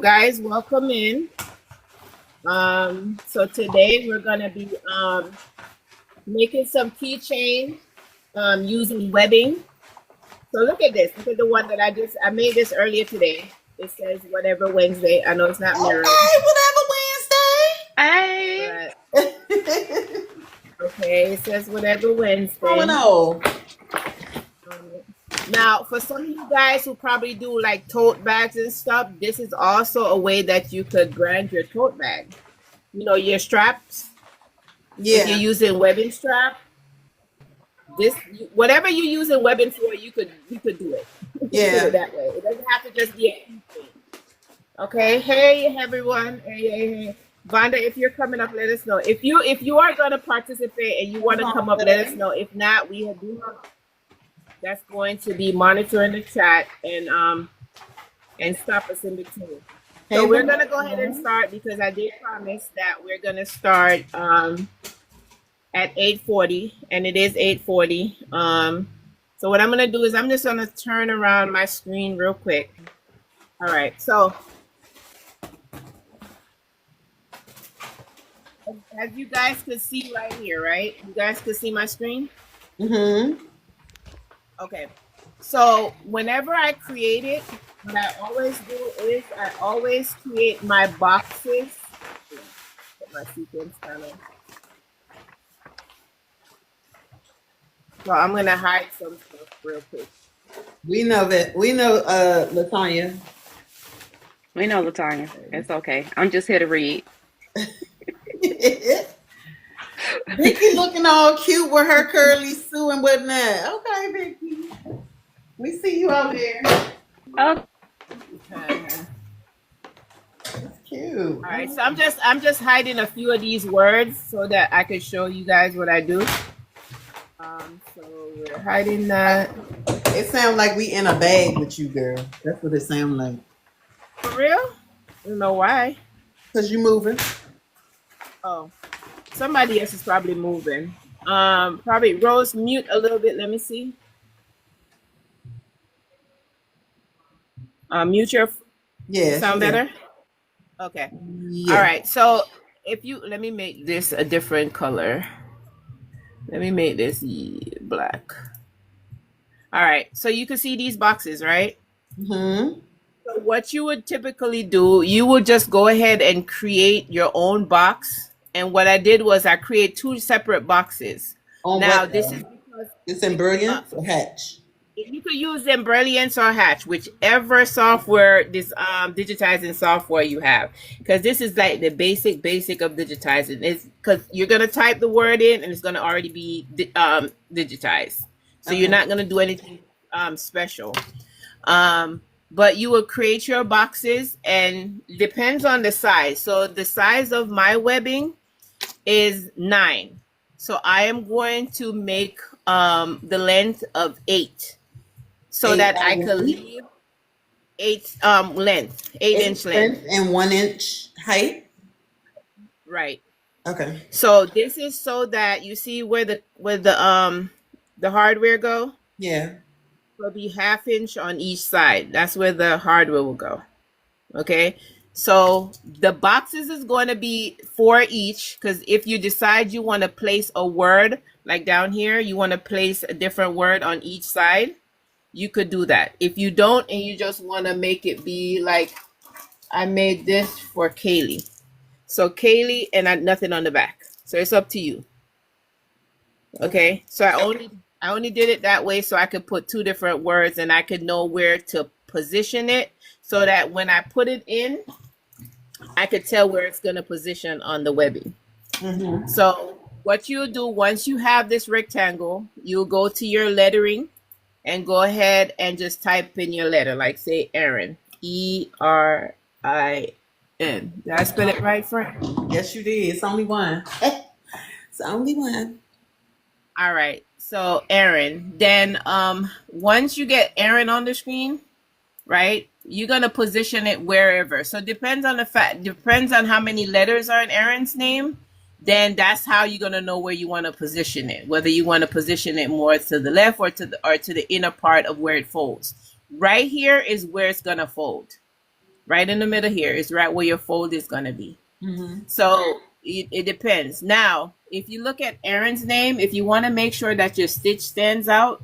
Guys, welcome in. So today we're gonna be making some keychain using webbing. So look at this. Look at the one that I made this earlier today. It says whatever Wednesday. I know it's not mirrored. Hey. Okay, it says whatever Wednesday. Oh no. Now, for some of you guys who probably do like tote bags and stuff, this is also a way that you could brand your tote bag. You know, your straps. If you're using webbing strap, this whatever you're using webbing for, you could do it. Yeah. Do it that way. It doesn't have to just be a keychain. Okay. Hey everyone. Hey. Vonda, if you're coming up, let us know. If you are gonna participate and you want to come up, let us know. If not, we do have that's going to be monitoring the chat and stop us in between. So we're gonna go ahead and start because I did promise that we're gonna start at 8:40, and it is 8:40. So what I'm gonna do is I'm just gonna turn around my screen real quick. All right, so as you guys could see right here, right? You guys could see my screen? Mm-hmm. Okay. So whenever I create it, what I always do is I always create my boxes. Put my sequence down. So I'm gonna hide some stuff real quick. We know that. We know Latanya. We know, Latanya. It's okay. I'm just here to read. Vicky looking all cute with her curly Sue and whatnot. Okay, Vicky. We see you out there. Oh. That's cute. All right, so I'm just hiding a few of these words so that I can show you guys what I do. So we're hiding that. It sounds like we in a bag with you, girl. That's what it sounds like. For real? I don't know why. Because you moving. Oh, somebody else is probably moving. Probably Rose, mute a little bit. Let me see. Mute your. Sound better? Okay. Yeah. All right. So if you let me make this a different color. Let me make this black. All right. So you can see these boxes, right? Mm-hmm. So what you would typically do, you would just go ahead and create your own box. And what I did was I create two separate boxes. Now this is because it's in Brilliance or Hatch. You could use them Brilliance or Hatch, whichever software, this digitizing software you have, because this is like the basic of digitizing. It's because you're gonna type the word in and it's gonna already be digitized, so you're not gonna do anything special. But you will create your boxes, and depends on the size. So the size of my webbing is 9, so I am going to make the length of 8. So that I could leave 8 length, 8-inch length and 1-inch height. Right. Okay. So this is so that you see where the hardware go. Yeah. It'll be 1/2 inch on each side. That's where the hardware will go. Okay. So the boxes is going to be 4 each, because if you decide you want to place a word, like down here, you want to place a different word on each side, you could do that. If you don't and you just want to make it be like, I made this for Kaylee. So Kaylee and nothing on the back. So it's up to you. Okay. So I only did it that way so I could put 2 different words and I could know where to position it so that when I put it in, I could tell where it's going to position on the webbing. Mm-hmm. So what you'll do once you have this rectangle, you'll go to your lettering and go ahead and just type in your letter, like say Erin, ERIN. Did I spell it right, friend? Yes, you did. It's only one. It's only one. All right. So Erin. Then once you get Erin on the screen, right, you're gonna position it wherever. So depends on how many letters are in Erin's name. Then that's how you're gonna know where you want to position it. Whether you want to position it more to the left or to the inner part of where it folds. Right here is where it's gonna fold. right in the middle here is right where your fold is going to be. Mm-hmm. So it depends. Now, if you look at Aaron's name, if you want to make sure that your stitch stands out,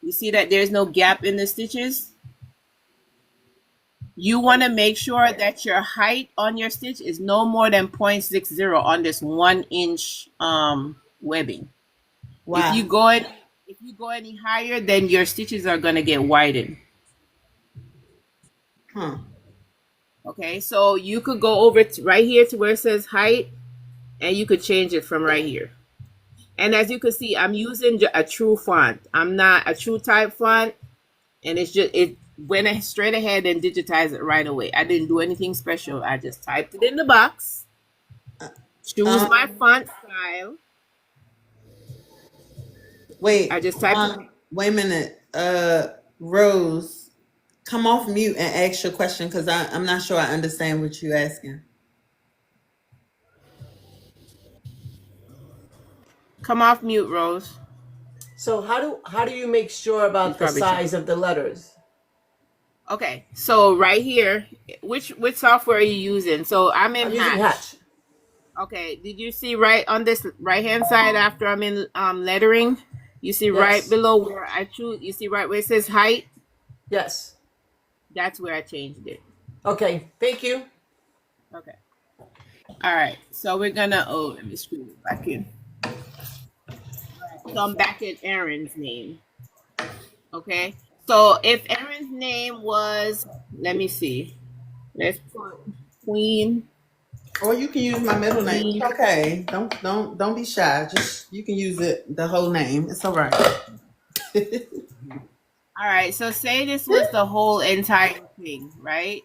you see that there's no gap in the stitches. You want to make sure that your height on your stitch is no more than 0.60 on this 1 inch webbing. Wow. If you go any higher, then your stitches are going to get widened. Huh. Okay, so you could go over to right here to where it says height, and you could change it from right here. And as you can see, I'm using a true font. I'm not a true type font, and it went straight ahead and digitized it right away. I didn't do anything special. I just typed it in the box, choose my font style. Wait. I just typed it. Wait a minute. Rose, come off mute and ask your question because I'm not sure I understand what you're asking. Come off mute, Rose. So how do you make sure about the size of the letters? Okay, so right here, which software are you using? So I'm using Hatch. Okay, did you see right on this right hand side after I'm in lettering? You see right below where I choose. You see right where it says height. Yes. That's where I changed it. Okay, thank you. Okay. All right, so we're gonna. Oh, let me screw it back in. So I'm back at Aaron's name. Okay. So if Aaron's name was, let me see. Let's put Queen. Or you can use my middle name. Okay. Don't be shy. Just you can use the whole name. It's all right. All right. So say this was the whole entire thing, right?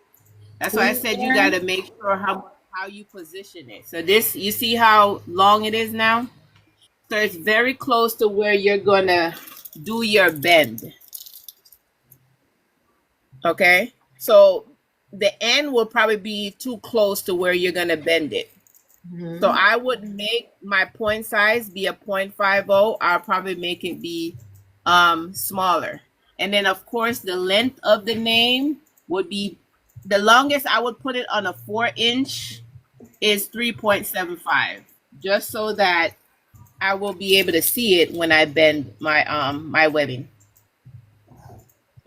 That's why I said you got to make sure how you position it. So this, you see how long it is now? So it's very close to where you're gonna do your bend. Okay, so the end will probably be too close to where you're gonna bend it. So I would make my point size be a 0.50. I'll probably make it be smaller. And then of course the length of the name would be, the longest I would put it on a 4-inch is 3.75, just so that I will be able to see it when I bend my my webbing.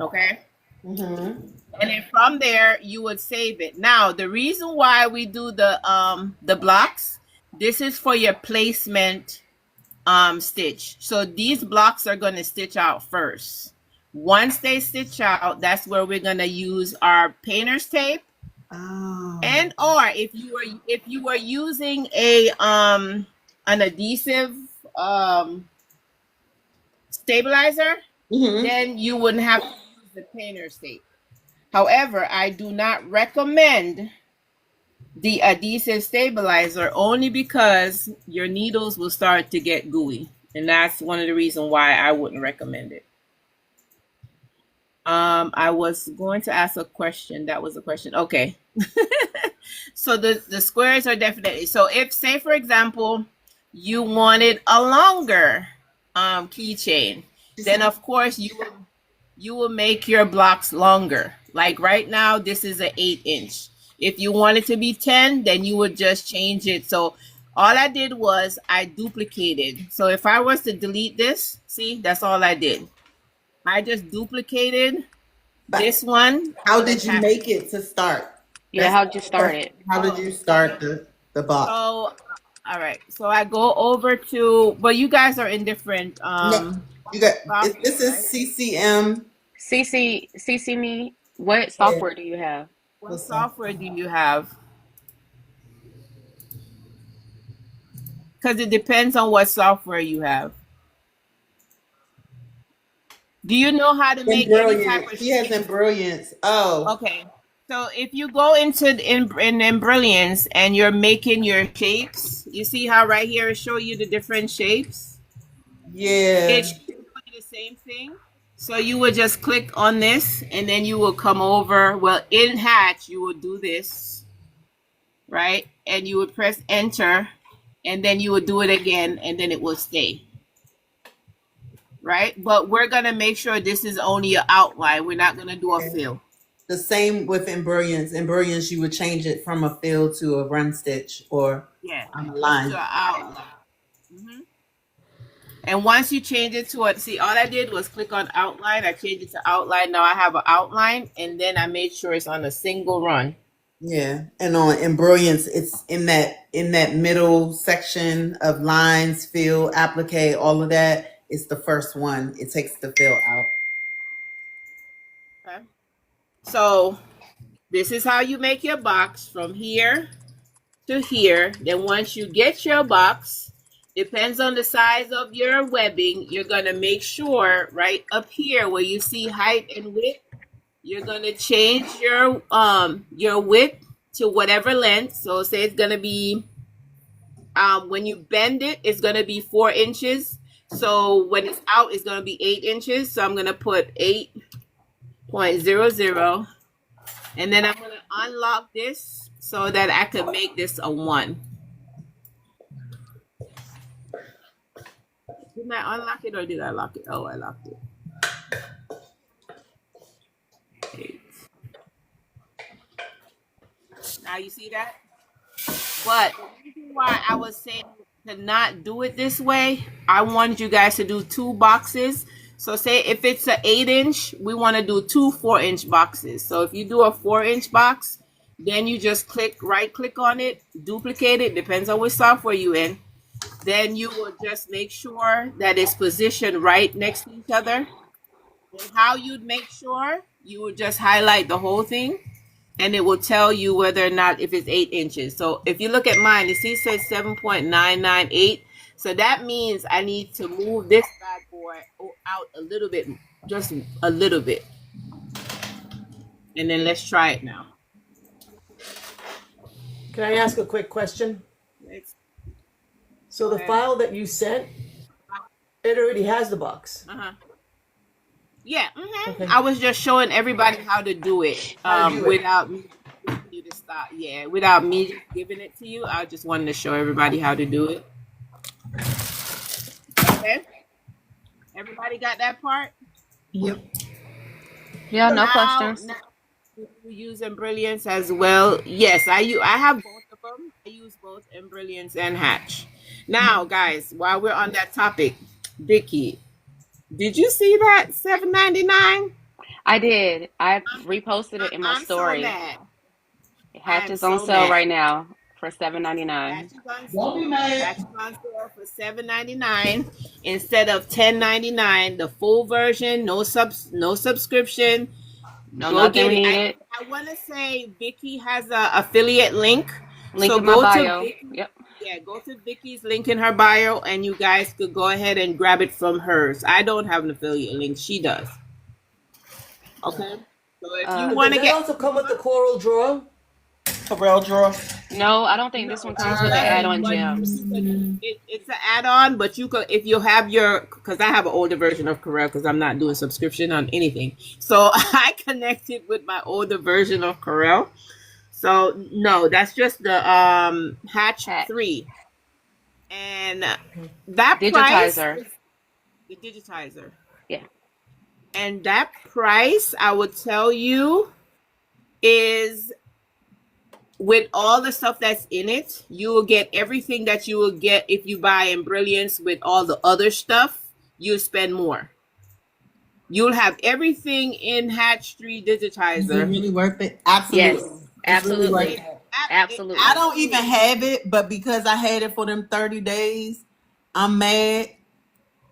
Okay. And then from there you would save it. Now the reason why we do the blocks, this is for your placement stitch. So these blocks are going to stitch out first. Once they stitch out, that's where we're going to use our painter's tape. And or if you were using a an adhesive stabilizer, then you wouldn't have to use the painter's tape. However, I do not recommend the adhesive stabilizer only because your needles will start to get gooey, and that's one of the reasons why I wouldn't recommend it. I was going to ask a question. That was a question. Okay. So the squares are definitely, so if, say for example, you wanted a longer keychain, then of course you will make your blocks longer. Like right now, this is an 8-inch. If you want it to be 10, then you would just change it. So all I did was I duplicated. So if I was to delete this, see, that's all I did. I just duplicated this one. How did you make it to start? Yeah, how did you start it? How did you start the box? So, all right. So I go over to, but you guys are in different. You got this is CCM. CC me. What software do you have? What software do you have? Because it depends on what software you have. Do you know how to make any type of? He has Embrilliance. Oh, okay. So if you go into in Embrilliance and you're making your shapes, you see how right here it show you the different shapes? Yeah. It should do the same thing. So you would just click on this and then you will come over. Well, in Hatch, you would do this, right? And you would press enter and then you would do it again and then it will stay. Right? But we're going to make sure this is only an outline. We're not going to do a fill. The same with embrilliance. Embrilliance, you would change it from a fill to a run stitch or Yeah, a just to line. outline. hmm And once you change it to see, all I did was click on outline. I changed it to outline. Now I have an outline, and then I made sure it's on a single run. Yeah, and on embrilliance, it's in that middle section of lines, fill, applique, all of that. It's the first one. It takes the fill out. Okay. So this is how you make your box from here to here. Then once you get your box, depends on the size of your webbing, you're going to make sure right up here where you see height and width, you're going to change your width to whatever length. So say it's going to be when you bend it, it's going to be 4 inches. So when it's out, it's going to be 8 inches. So I'm going to put 8.00, and then I'm going to unlock this so that I can make this a 1. Didn't I unlock it or did I lock it? Oh, I locked it. 8. Now you see that? But the reason why I was saying to not do it this way, I wanted you guys to do 2 boxes. So say if it's an 8-inch, we want to do 2 4-inch boxes. So if you do a 4-inch box, then you just right click on it, duplicate it, depends on which software you're in. Then you will just make sure that it's positioned right next to each other. And how you'd make sure, you would just highlight the whole thing, and it will tell you whether or not if it's 8 inches. So if you look at mine, you see it says 7.998. So that means I need to move this bad boy out a little bit, just a little bit. And then let's try it now. Can I ask a quick question? So the file that you sent, it already has the box. Yeah. Okay. I was just showing everybody how to do it, without me you to stop. Yeah, without me giving it to you. I just wanted to show everybody how to do it. Okay. Everybody got that part? Yep. Yeah, no questions. Now you use Embrilliance as well. Yes, I have both of them. I use both Embrilliance and Hatch. Now, guys, while we're on that topic, Vicky, did you see that $7.99? I did. I reposted it in my story. So mad. Hatch is on sale right now for $7.99. Don't be mad. Hatch is on sale for $7.99 instead of $10.99. The full version, no subscription. No, nothing needed. I want to say Vicky has an affiliate link. Link so in my bio. Yep. Yeah, go to Vicky's link in her bio, and you guys could go ahead and grab it from hers. I don't have an affiliate link; she does. Okay. So if you want to Does it also come with the coral drawer? Corel drawer. No, I don't think this one comes with the add-on gems. It's an add-on, but you could, if you have because I have an older version of Corel because I'm not doing subscription on anything. So I connected with my older version of Corel. So no, that's just the Hatch 3, and that digitizer. Price, the digitizer. Yeah. And that price, I would tell you, is with all the stuff that's in it, you will get everything that you will get if you buy Embrilliance with all the other stuff. You'll spend more. You'll have everything in Hatch 3 digitizer. Is it really worth it? Absolutely. Yes. Absolutely. Absolutely. I don't even have it, but because I had it for them 30 days, I'm mad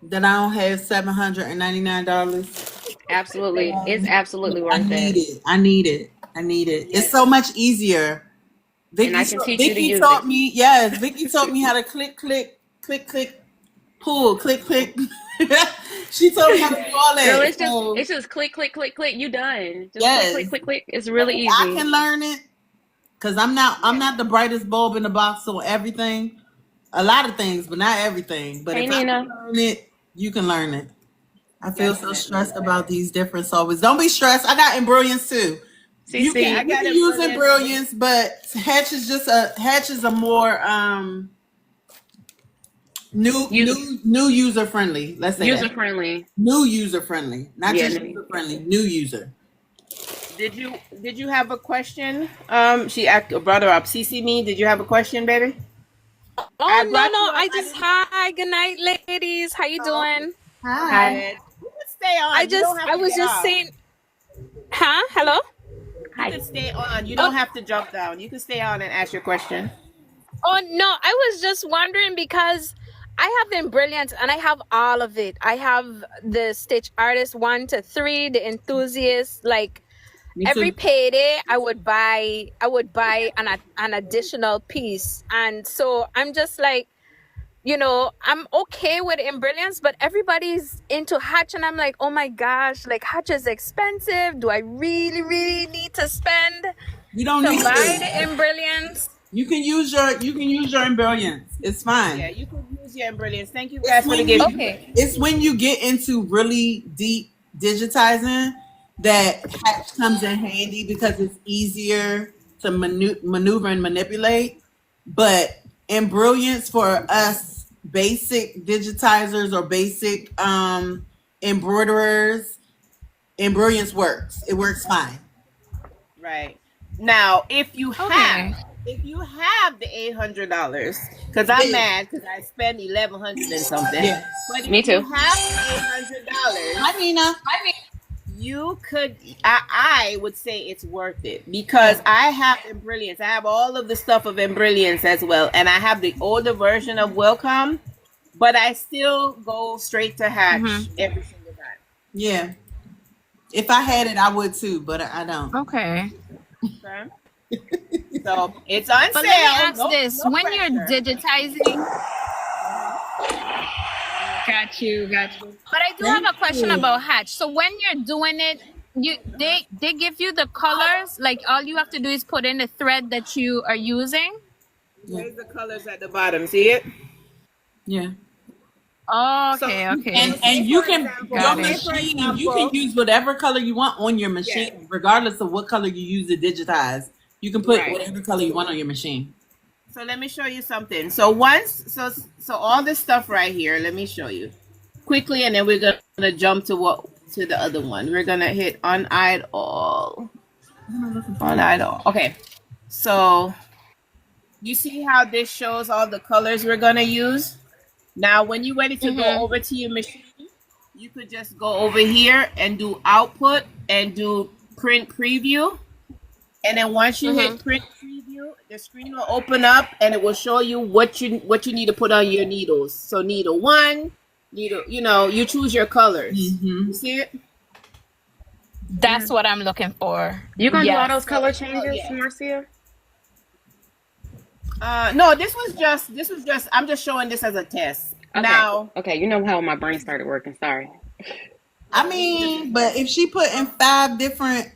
that I don't have $799. Absolutely. It's absolutely worth it. I need it. Yes. It's so much easier. Vicky, and I can teach you to use taught it. me, yes, Vicky taught me how to click, pull, click. She told me how to do all that. Girl, it's just click. You done. Just click. It's really easy. I can learn it because I'm not the brightest bulb in the box on everything. A lot of things, but not everything. But if I can learn it, you can learn it. I feel so stressed about these different softwares. Don't be stressed. I got Embrilliance too. You can use Embrilliance, but Hatch is a more new user friendly. Let's say user friendly. New user friendly, not just user friendly. New user. Did you have a question? Brought her up. CC me. Did you have a question, baby? Oh no, no. I just hi, good night, ladies. How you doing? Hi. You can stay on. I was just saying. Huh? Hello. You can stay on. You don't have to jump down. You can stay on and ask your question. Oh no, I was just wondering because I have been brilliant and I have all of it. I have the Stitch Artist 1 to 3, the Enthusiast. Like every payday, I would buy an additional piece, and so I'm just like, I'm okay with Embrilliance, but everybody's into Hatch, and I'm like, oh my gosh, like Hatch is expensive. Do I really, really need to spend You don't need to buy the Embrilliance? You can use your Embrilliance. It's fine. Yeah, you can use your Embrilliance. Thank you guys for the gift. Okay. It's when you get into really deep digitizing that Hatch comes in handy because it's easier to maneuver and manipulate. But Embrilliance for us basic digitizers or basic embroiderers, Embrilliance works. It works fine. Right. Now, if you have the $800, because I'm mad because I spent $1,100 and something. Yeah. But if Me too. you have $800, Hi, Nina. you could. I would say it's worth it because I have Embrilliance. I have all of the stuff of Embrilliance as well, and I have the older version of Welcome, but I still go straight to Hatch every single time. Yeah. If I had it, I would too, but I don't. Okay. Okay. So it's on But sale. let me ask this: no when pressure. you're digitizing, got you. But I do have a question about Hatch. So when you're doing it, they give you the colors. Like all you have to do is put in the thread that you are using. There's the colors at the bottom. See it? Yeah. Oh, So- okay. And you can Got your it. machine, you can use whatever color you want on your machine, regardless of what color you use to digitize. You can put whatever color you want on your machine. So let me show you something. So so all this stuff right here, let me show you quickly, and then we're gonna jump to the other one. We're gonna hit unhide all. Unhide all. Okay. So you see how this shows all the colors we're gonna use? Now when you're ready to go over to your machine, you could just go over here and do output and do print preview. And then once you hit print preview, the screen will open up and it will show you what you need to put on your needles. So needle 1, needle, you choose your colors. You see it? That's what I'm looking for. You gonna do all Yes. those color changes, Marcia? No, this was just I'm just showing this as a test. Okay. Now, Okay, you know how my brain started working. Sorry. I mean, but if she put in 5 different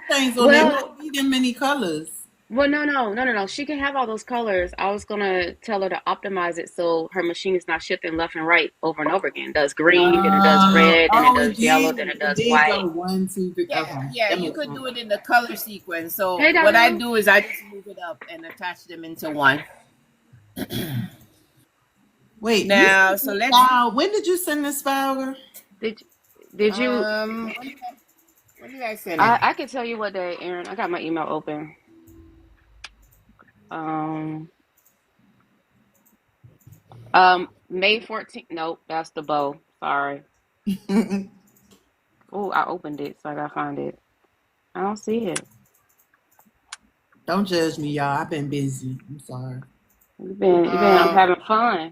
things on there, you don't need them many colors. Well, no. She can have all those colors. I was gonna tell her to optimize it so her machine is not shifting left and right over and over again. It does green, then it does red, then it does yellow, then it does white. 1, 2, 3. yeah, you could do it in the color sequence. So Hey, what I Dadu. do is I just move it up and attach them into one. Wait, Now, so let's. when did you send this file, girl? Did you? When did I send it? I can tell you what day, Aaron. I got my email open. May 14th. Nope, that's the bow. Sorry. Oh, I opened it, so I gotta find it. I don't see it. Don't judge me, y'all. I've been busy. I'm sorry. You've been having fun.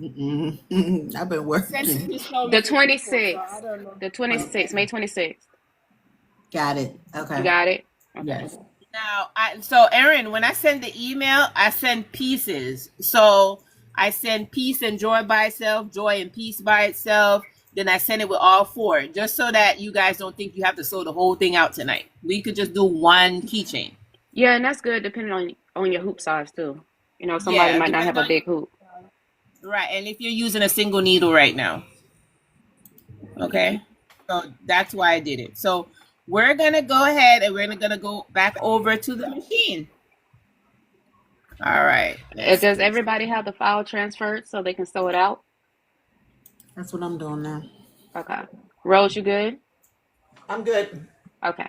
I've been working. The 26th. The 26th, May 26th. Got it. Okay. You got it? Okay. Yes. Now, so Erin, when I send the email, I send pieces. So I send peace and joy by itself, joy and peace by itself. Then I send it with all 4, just so that you guys don't think you have to sew the whole thing out tonight. We could just do one keychain. Yeah, and that's good depending on your hoop size too. Somebody might not have a big hoop. Right, and if you're using a single needle right now. Okay, so that's why I did it. So we're gonna go ahead and we're gonna go back over to the machine. All right. Does everybody have the file transferred so they can sew it out? That's what I'm doing now. Okay. Rose, you good? I'm good. Okay.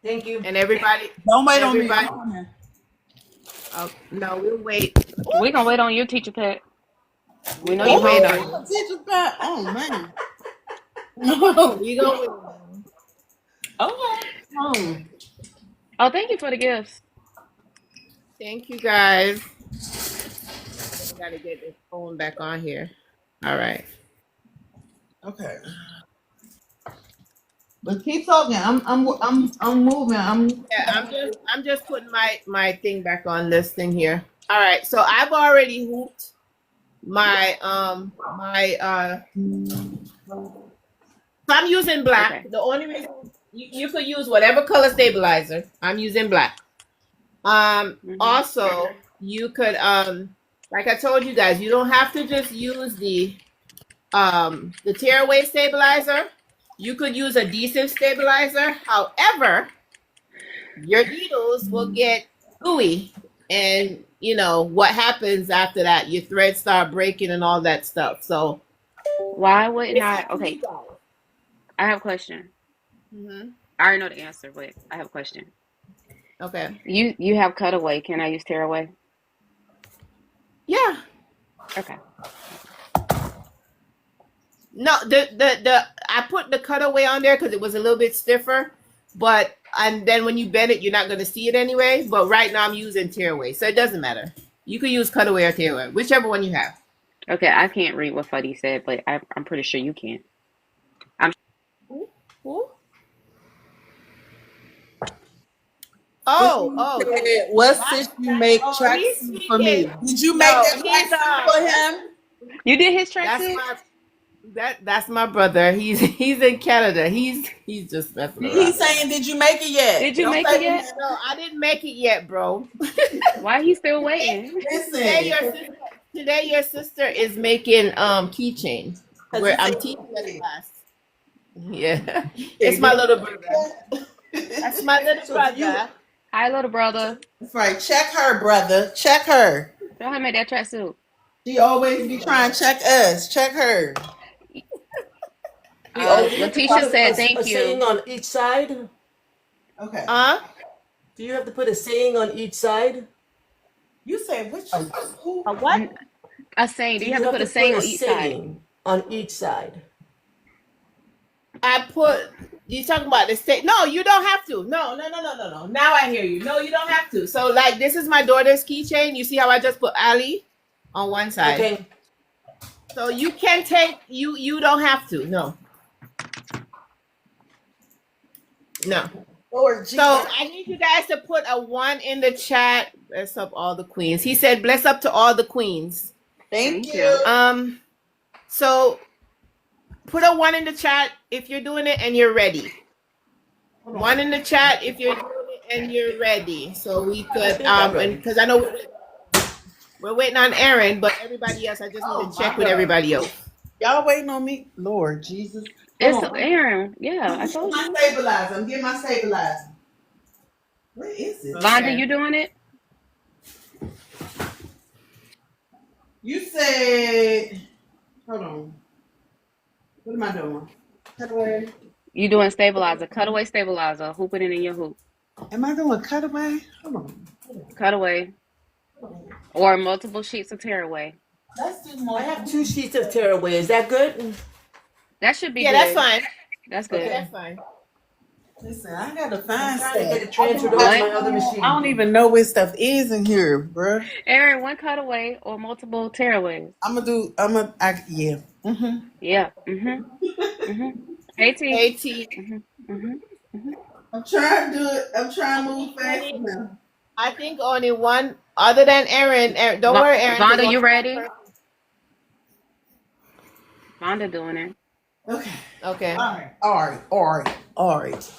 Thank you. And everybody, Don't wait on me. everybody. I'm on there. Oh, no, we'll wait. We're gonna wait on you, Teacher Pat. We know We'll you wait hungry. on Teacher Pat. Oh man. you. We gonna wait. Okay. Oh, thank you for the gifts. Thank you guys. I gotta get this phone back on here. All right. Okay. But keep talking. I'm moving. Yeah, I'm just putting my thing back on this thing here. All right. So I've already hooped my so I'm using black. Okay. The only reason you could use whatever color stabilizer. I'm using black. Also you could like I told you guys, you don't have to just use the tearaway stabilizer. You could use adhesive stabilizer. However, your needles will get gooey, and you know what happens after that. Your threads start breaking and all that stuff. So Why wouldn't it's I? up to Okay, you guys. I have a question. Mhm. I already know the answer, but I have a question. Okay. You have cutaway. Can I use tearaway? Yeah. Okay. No, the I put the cutaway on there because it was a little bit stiffer, but and then when you bend it, you're not going to see it anyway. But right now I'm using tearaway, so it doesn't matter. You could use cutaway or tearaway, whichever one you have. Okay, I can't read what Fuddy said, but I'm pretty sure you can. Who? Oh. What stitch you make he's tracksuit for me? speaking. Did you make No, that he's tracksuit for him? You did his That's tracksuit? that's my brother. He's in Canada. He's just messing around. He's saying, did you make it yet? Did you Don't make say it yet? No, I didn't make it yet, bro. Why he still waiting? Listen. Today your sister is making keychains. Where I'm teaching the class. Yeah. It's my little brother. That's my little brother. Hi, little brother. That's right. Check her, brother. Check her. Tell him make that tracksuit. She always be trying to check us. Check her. Letitia said a thank saying you. on each side? Okay. Do you have to put a saying on each side? You say which? Who? A what? A saying. Do you have to put a saying on each side? saying on each side? I put. You talking about the state? No, you don't have to. No. Now I hear you. No, you don't have to. So like, this is my daughter's keychain. You see how I just put Ali on one side. Okay. So you can take. You don't have to. No. Lord So Jesus. I need you guys to put a 1 in the chat. Bless up all the queens. He said, "Bless up to all the queens." Thank you. So put a 1 in the chat if you're doing it and you're ready. 1 in the chat if you're doing it and you're ready. So we could because I know we're waiting on Aaron, but everybody else, I just need to check with everybody else. Y'all waiting on me? Lord Jesus. It's Aaron. Yeah, I told My you. stabilizer. I'm getting my stabilizer. Where is it? Vonda, you doing it? You said, hold on. What am I doing? Cutaway. You doing stabilizer. Cutaway stabilizer. Hoop it in your hoop. Am I doing cutaway? Hold on. Cutaway. Or multiple sheets of tearaway. Let's do more. I have 2 sheets of tearaway. Is that good? That should be Yeah, good. that's fine. That's good. Okay, that's fine. Listen, I gotta find I'm trying to get it stuff. transferred over to my other machine. I don't even know where stuff is in here, bruh. Aaron, 1 cutaway or multiple tearaways. Yeah. Mm-hmm. Yeah. Hey, T. Hey, T. I'm trying to do it. I'm trying to move fast now. I think only 1 other than Aaron. Don't worry, Aaron. Vonda, you ready? Vonda doing it. Okay. All right.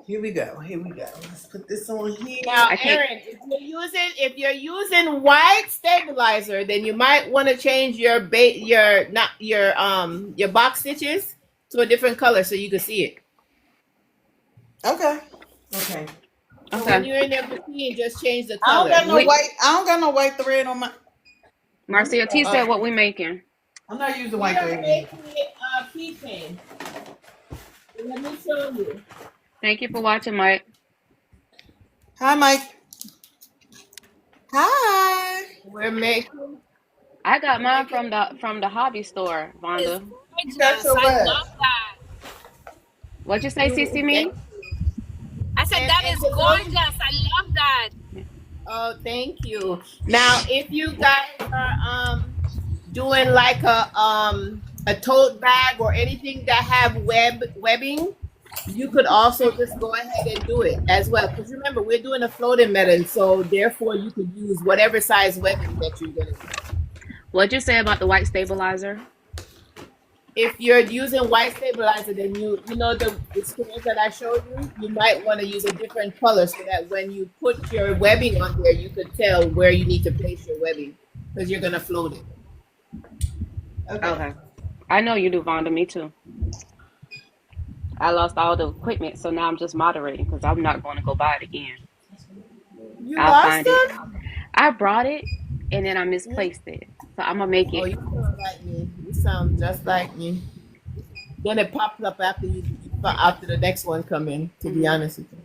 Here we go. Let's put this on here. Now, I can't- Aaron, if you're using white stabilizer, then you might want to change your box stitches to a different color so you can see it. Okay. So when you're in the machine, just change the I color. don't got no white thread on my. Marcia T said what we making. I'm not using We white are thread. making a keychain. Let me show you. Thank you for watching, Mike. Hi, Mike. Hi. We're making. I got mine from the hobby store, It's Vonda. That's gorgeous. your I what? love that. What'd you say, CC Thank me? you. I said that And is for those, gorgeous. I love that. oh, thank you. Now, if you guys are doing like a tote bag or anything that have webbing, you could also just go ahead and do it as well. Because remember, we're doing a floating method, so therefore you could use whatever size webbing that you're gonna use. What'd you say about the white stabilizer? If you're using white stabilizer, then you know the squares that I showed you, you might want to use a different color so that when you put your webbing on there, you could tell where you need to place your webbing because you're gonna float it. Okay. I know you do, Vonda. Me too. I lost all the equipment, so now I'm just moderating because I'm not going to go buy it again. You I'll lost find it. it? I brought it and then I misplaced it, so I'm gonna make Oh, it. you sound like me. You sound just like me. Then it pops up after the next one come in. To be honest with you.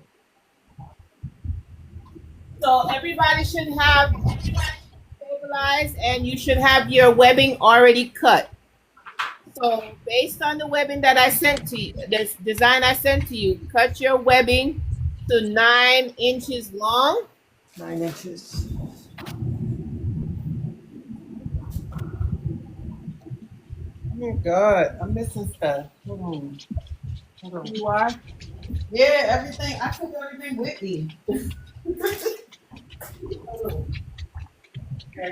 So everybody should have stabilized, and you should have your webbing already cut. So based on the webbing that I sent to you, this design I sent to you, cut your webbing to 9 inches long. 9 inches. Oh my God, I'm missing stuff. Hold on. Hold on. You are. Yeah, everything. I took everything with me.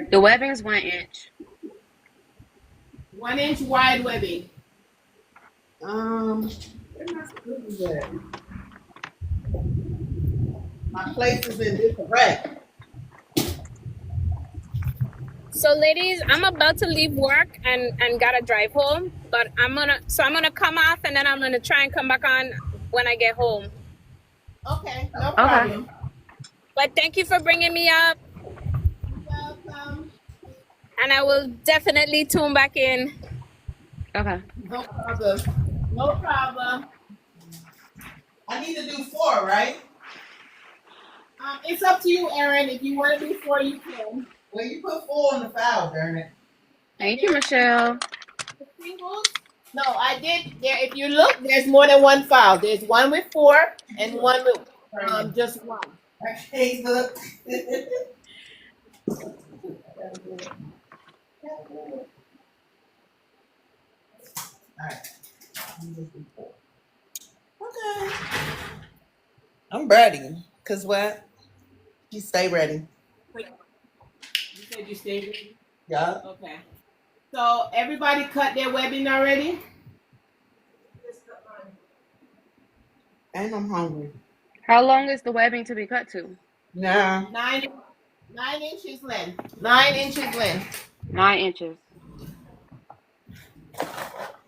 The webbing's 1 inch. 1 inch wide webbing. Where my screws is at? My place is in disarray. So ladies, I'm about to leave work and gotta drive home, but I'm gonna come off and then I'm gonna try and come back on when I get home. Okay, no Okay. problem. But thank you for bringing me up, You're welcome. and I will definitely tune back in. Okay. No problem. No problem. I need to do 4, right? It's up to you, Erin. If you want to do 4, you can. Well, you put 4 on the file, darn it. Thank you, Michelle. The singles? No, I did. There, if you look, there's more than one file. There's one with 4 and one with just 1. I can't look. Alright. Okay. I'm ready. Cause what? You stay ready. You said you stayed with me? Yeah. Okay. So everybody cut their webbing already? And I'm hungry. How long is the webbing to be cut to? Nah. 9 inches length. 9 inches length. 9 inches.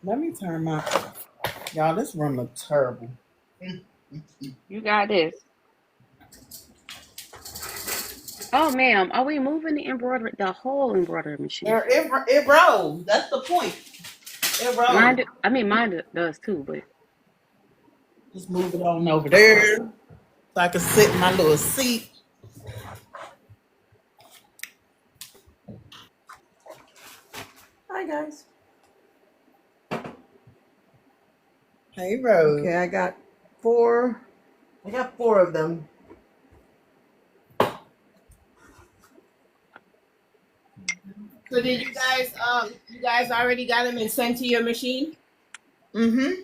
Let me turn my. Y'all, this room looks terrible. You got this. Oh, ma'am, are we moving the whole embroidery machine? It rolls. That's the point. It rolls. Mine does too, but Just move it on over there so I can sit in my little seat. Hi guys. Hey, Rose. Okay, I got 4. I got 4 of them. So did you guys already got them and sent to your machine? Mm-hmm.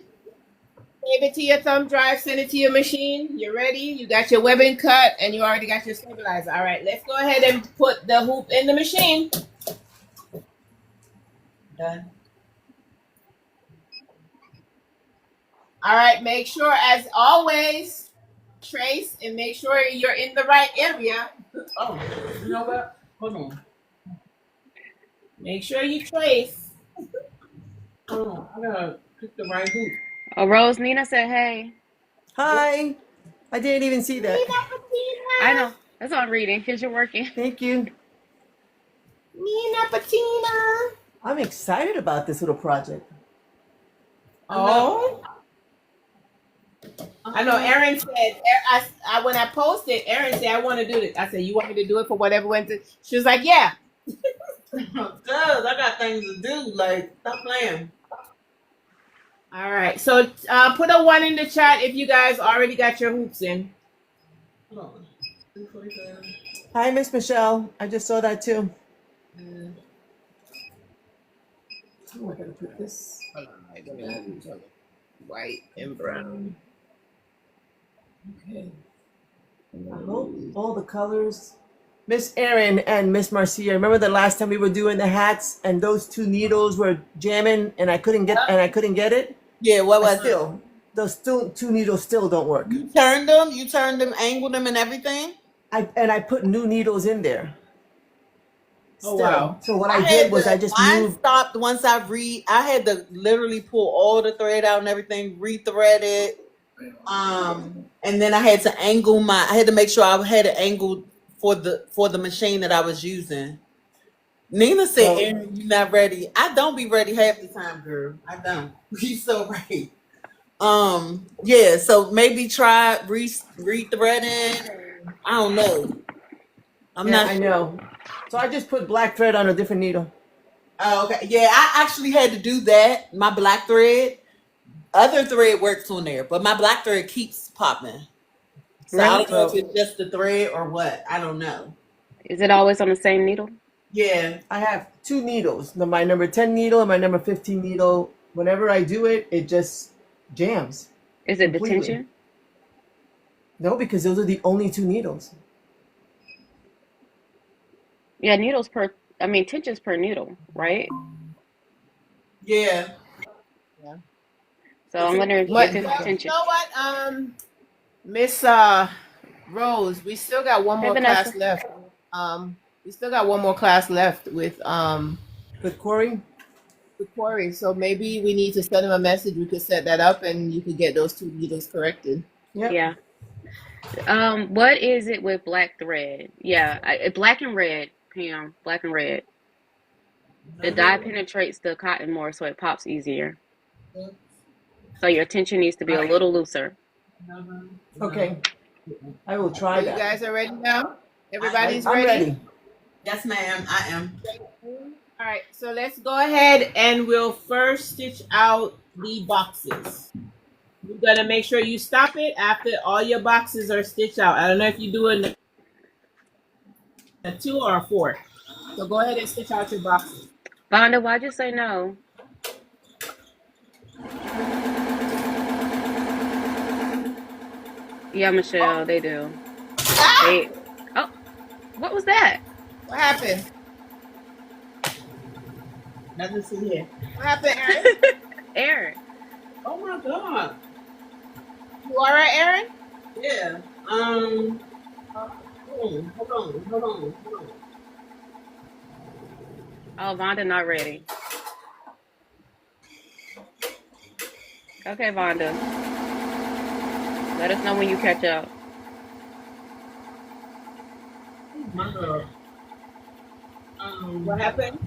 Save it to your thumb drive, send it to your machine. You're ready. You got your webbing cut and you already got your stabilizer. All right, let's go ahead and put the hoop in the machine. Done. All right, make sure as always, trace and make sure you're in the right area. Oh, you know what? Hold on. Make sure you trace. Hold on. I gotta pick the right hoop. Rose Nina said, "Hey." Hi. I didn't even see that. I know. That's what I'm reading because you're working. Thank you. Nina Patina. I'm excited about this little project. Oh. I know Aaron said, when I posted, Aaron said, I want to do this. I said, you want me to do it for whatever Wednesday? She was like, yeah. Cause I got things to do. Like, stop playing. All right. So put a 1 in the chat if you guys already got your hoops in. Hold on. 2:45. Hi, Miss Michelle. I just saw that too. Oh, I gotta put this. Hold on, I gotta do white and brown. Okay. I hope all the colors. Miss Erin and Miss Marcia, remember the last time we were doing the hats and those 2 needles were jamming and I couldn't get it? Yeah, what was it? Still, those 2 needles still don't work. You turned them, angled them and everything? I put new needles in there. Oh, wow. So what I did was I just moved. Stopped once I had to literally pull all the thread out and everything, rethread it. And then I had to I had to make sure I had it angled for the machine that I was using. Nina said, Aaron, you're not ready. I don't be ready half the time, girl. I don't. You're so right. Yeah, so maybe try rethreading. I don't know. I know. So I just put black thread on a different needle. Oh, okay. Yeah, I actually had to do that. My black thread. Other thread works on there, but my black thread keeps popping. So I don't know if it's just the thread or what. I don't know. Is it always on the same needle? Yeah, I have 2 needles. My number 10 needle and my number 15 needle. Whenever I do it, it just jams. Is it completely. the tension? No, because those are the only 2 needles. Yeah, tensions per needle, right? Yeah. So I'm wondering if it's tension. You know what, Miss Rose, we still got one more class left. We still got one more class left with Corey. With Corey. So maybe we need to send him a message. We could set that up, and you could get those 2 needles corrected. Yep. Yeah. What is it with black thread? Yeah, black and red, Pam. Black and red. The dye penetrates the cotton more, so it pops easier. So your tension needs to be a little looser. Okay. I will try that. You guys are ready now? Everybody's I'm ready. Yes, ma'am. I am. All right. So let's go ahead and we'll first stitch out the boxes. You're gonna make sure you stop it after all your boxes are stitched out. I don't know if you do it a 2 or a 4. So go ahead and stitch out your boxes. Vonda, why'd you say no? Yeah, Michelle, they do. Oh, what was that? What happened? Nothing to see here. What happened, Aaron? Aaron. Oh my God. You all right, Aaron? Yeah. Hold on. Oh, Vonda not ready. Okay, Vonda. Let us know when you catch up. My God. What happened?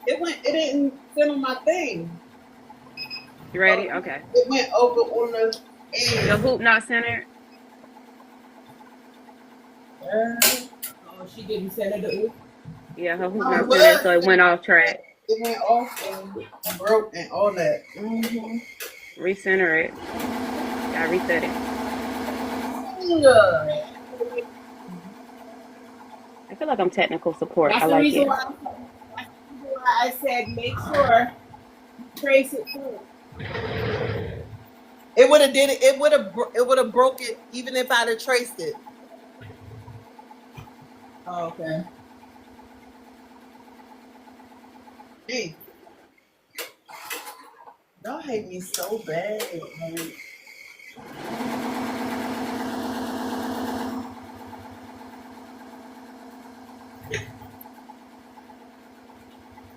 It didn't fit on my thing. You ready? Okay. It went over on the edge. Your hoop not centered? Oh, she didn't center the hoop? Yeah, her hoop not centered, so it went off track. It went off and broke and all that. Recenter it. Gotta reset it. I feel like I'm technical support. That's I the like reason it. why I said make sure you trace it through. It would have did it. It would have broke it even if I'd have traced it. Oh, okay. Hey, y'all hate me so bad. Man.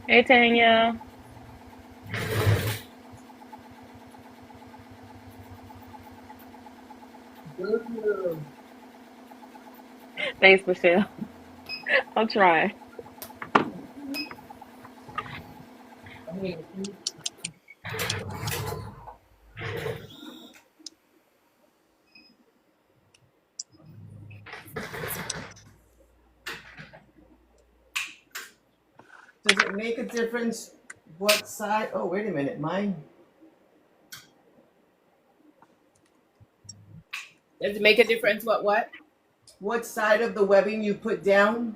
Hey, Tanya. Thanks, Michelle. I'm trying. Does it make a difference what side? Oh, wait a minute. Mine. Does it make a difference what? What side of the webbing you put down?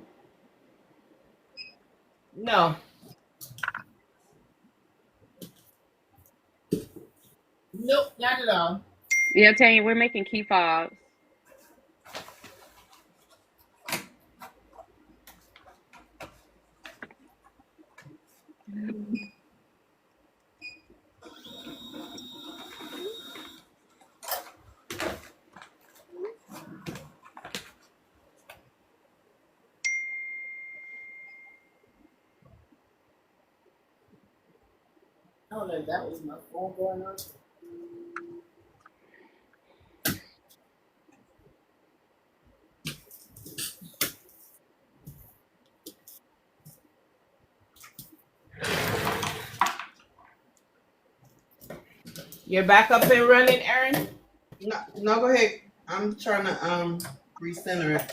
No. Nope, not at all. Yeah, I'm telling you, we're making key fobs. I don't know if that was my phone going on. You're back up and running, Aaron? No, no, go ahead. I'm trying to recenter it.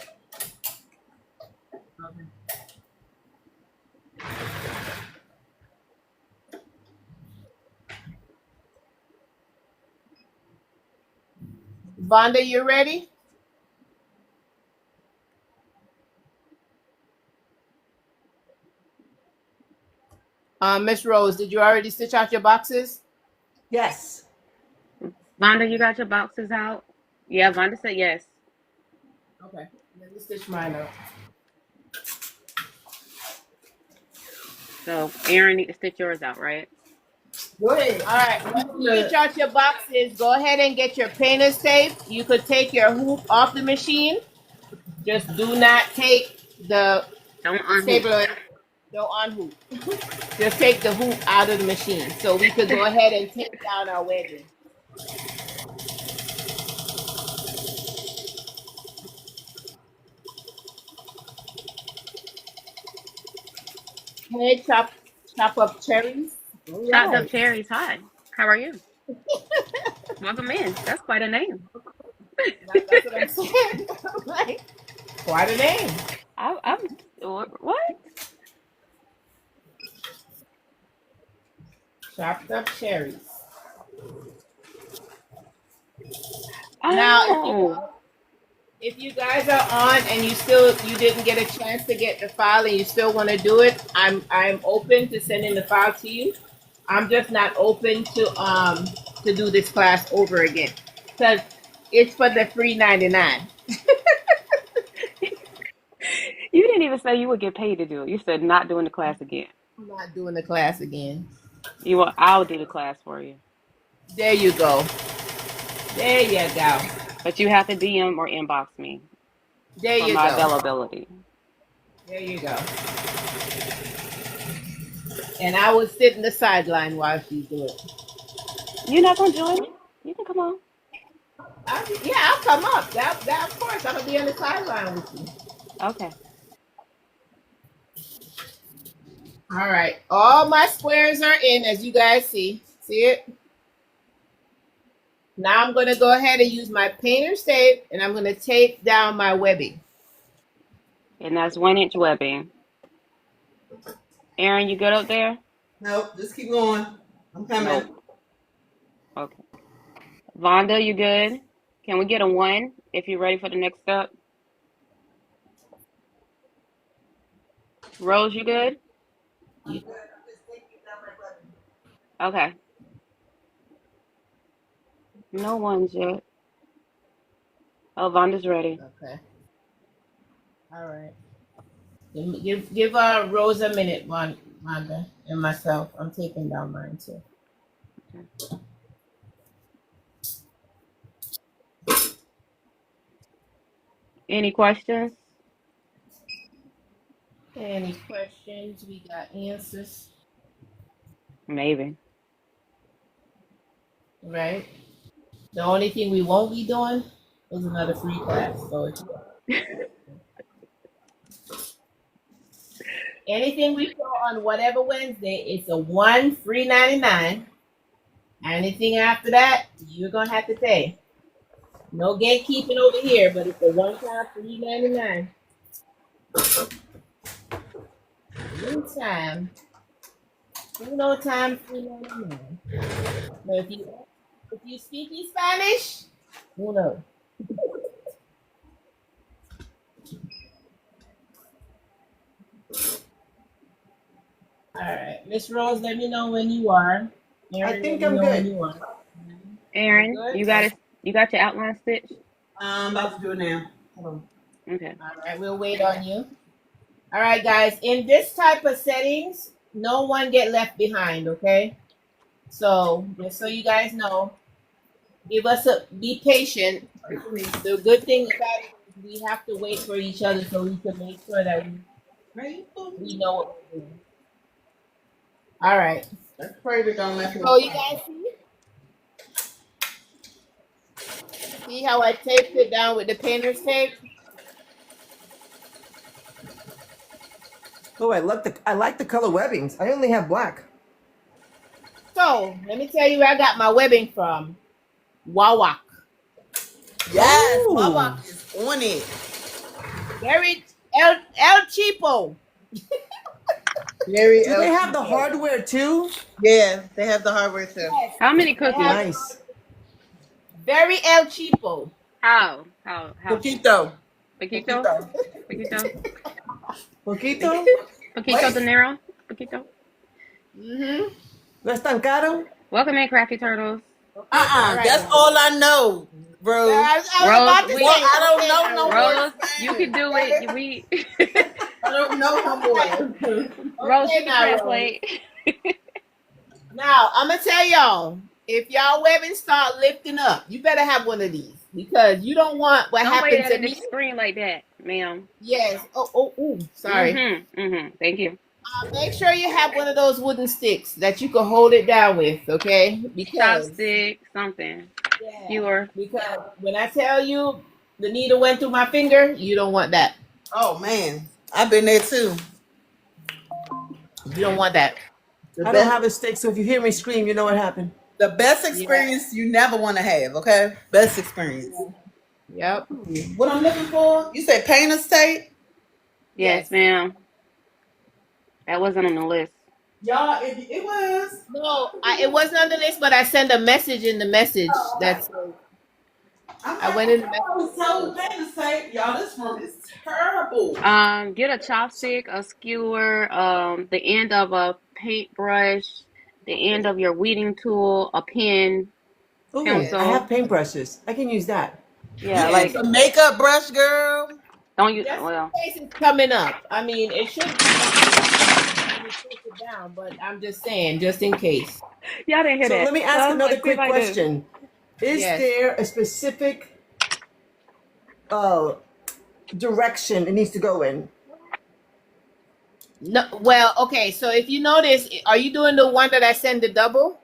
Okay. Vonda, you ready? Miss Rose, did you already stitch out your boxes? Yes. Vonda, you got your boxes out? Yeah, Vonda said yes. Okay, let me stitch mine out. So Aaron need to stitch yours out, right? Go ahead. All right, when you stitch out your boxes, go ahead and get your painter's tape. You could take your hoop off the machine. Just do not take the Don't unhook. stapler. Don't unhoop. Just take the hoop out of the machine so we could go ahead and take down our webbing. Hey, chop up cherries. All Chopped up right. cherries. Hi. How are you? Welcome in. That's quite a name. That's what I'm saying. I'm like, quite a name. I'm what? Chopped up cherries. Oh. Now, if you guys are on and you didn't get a chance to get the file and you still want to do it, I'm open to sending the file to you. I'm just not open to do this class over again because it's for the free 99. You didn't even say you would get paid to do it. You said not doing the class again. I'm not doing the class again. I'll do the class for you. There you go. There you go. But you have to DM or inbox me There for you my go. availability. There you go. And I will sit in the sideline while she do it. You're not gonna join me? You can come on. I'll come up. That of course I'm gonna be on the sideline with you. Okay. All right. All my squares are in, as you guys see. See it? Now I'm gonna go ahead and use my painter's tape, and I'm gonna tape down my webbing. And that's 1-inch webbing. Aaron, you good up there? Nope, just keep going. I'm coming. Nope. Okay. Vonda, you good? Can we get a 1 if you're ready for the next step? Rose, you good? Okay. No one's yet. Oh, Vonda's ready. Okay. All right. Give Rose a minute, Wanda, and myself. I'm taking down mine too. Okay. Any questions? Any questions? We got answers. Maybe. Right? The only thing we won't be doing is another free class. So anything we show on whatever Wednesday, it's a one free 99. Anything after that, you're gonna have to pay. No gatekeeping over here, but it's a one-time free 99. Meantime, no time for no man. But if you speak Spanish, who knows? All right, Miss Rose, let me know when you are. I Aaron, let think me I'm know when good. you are. Aaron, Good. you got it. You got your outline stitch? I'm about to do it now. Hold on. Okay. All right, we'll wait on you. All right, guys. In this type of settings, no one get left behind. Okay. So just so you guys know, be patient. The good thing about it is we have to wait for each other so we can make sure that we know what we're doing. All right. Let's pray that don't let So you guys see how I taped it down with the painter's tape? Oh, I like the color webbings. I only have black. So let me tell you where I got my webbing from. Wawak. Yes, Ooh. Wawa is on it. Very El Cheapo. Very Do they have the hardware too? Yeah, they have the hardware too. Yes, How many they cookies? have Nice. very El Cheapo. How? Poquito. Poquito? Poquito? Poquito? Poquito dinero? Poquito? Mm-hmm. ¿No es tan caro? Welcome in, Crafty Turtles. All right. That's all I know, bro. I was Rose, about to say, I don't know no more. Rose, you can do it. We I don't know no more. Rose, you Okay, can now, translate. Now, I'm going to tell y'all, if y'all webbing start lifting up, you better have one of these because you don't want what Don't wait happened at to the me. screen like that, ma'am. Yes. Oh, sorry. Thank you. Make sure you have one of those wooden sticks that you can hold it down with, okay? Because Chopstick, something. yeah, Skewer. because when I tell you the needle went through my finger, you don't want that. Oh man, I've been there too. You don't want that. The I don't have a stick, so if you hear me scream, you know what happened. the best experience you never want to have. Okay, best experience. Yep. What I'm looking for? You said painter's tape. Yes, ma'am. That wasn't on the list. Y'all, it was. No, it wasn't on the list, but I sent a message in the message. Oh, okay. That's I went in the message. I was so painter's tape. Y'all, this room is terrible. Get a chopstick, a skewer, the end of a paintbrush, the end of your weeding tool, a pen, Oh, pencil. I have paintbrushes. I can use that. Yeah, You like need a makeup brush, girl. don't use Just well. in case it's coming up. I mean, it should be it down, but I'm just saying, just in case. Y'all didn't hear So that. let me So I ask was another like, see quick if I do. question. Is Yes. there a specific direction it needs to go in? No, well, okay. So if you notice, are you doing the one that I send the double?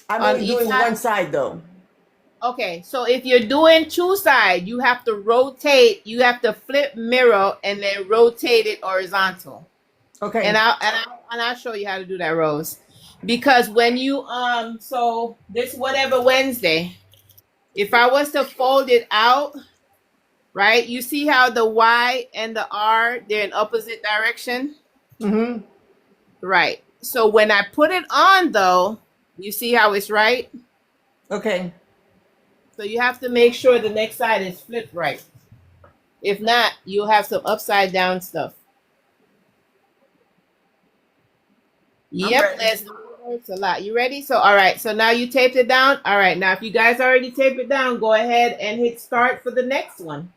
I'm On only each doing side? one side though. Okay, so if you're doing two side, you have to rotate. You have to flip mirror and then rotate it horizontal. Okay. And I'll show you how to do that, Rose. Because when you so this whatever Wednesday, if I was to fold it out, right? You see how the Y and the R they're in opposite direction, Mm-hmm. right? So when I put it on, though, you see how it's right. Okay. So you have to make sure the next side is flipped right. If not, you'll have some upside down stuff. Yep, ready. Leslie. It's a lot. You ready? So, all right. So now you taped it down. All right. Now, if you guys already taped it down, go ahead and hit start for the next one.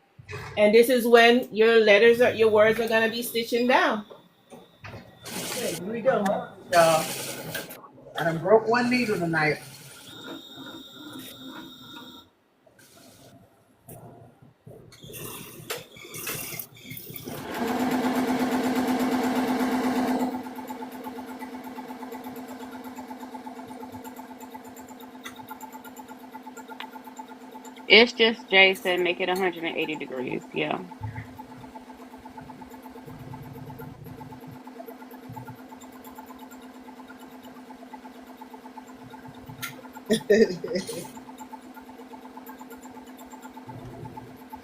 And this is when your words are gonna be stitching down. Okay, here we go. Y'all, I done broke one needle tonight. It's just Jason, make it 180 degrees. Yeah.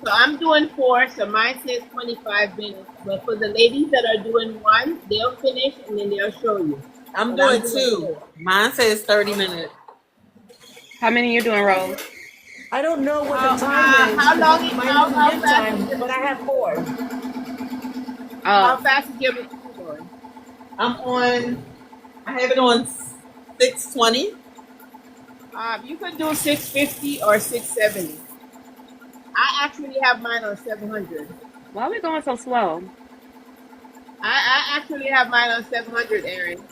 So I'm doing 4, so mine says 25 minutes. But for the ladies that are doing 1, they'll finish and then they'll show you. I'm But I'm doing doing 2. 4. Mine says 30 minutes. How many you doing, Rose? I don't know what the time is. How long? Mine How doesn't give fast? time, but I have 4. How Oh, fast is your machine going? I'm on. I have it on 620. You could do 650 or 670. I actually have mine on 700. why are we going so slow? I actually have mine on 700, Aaron.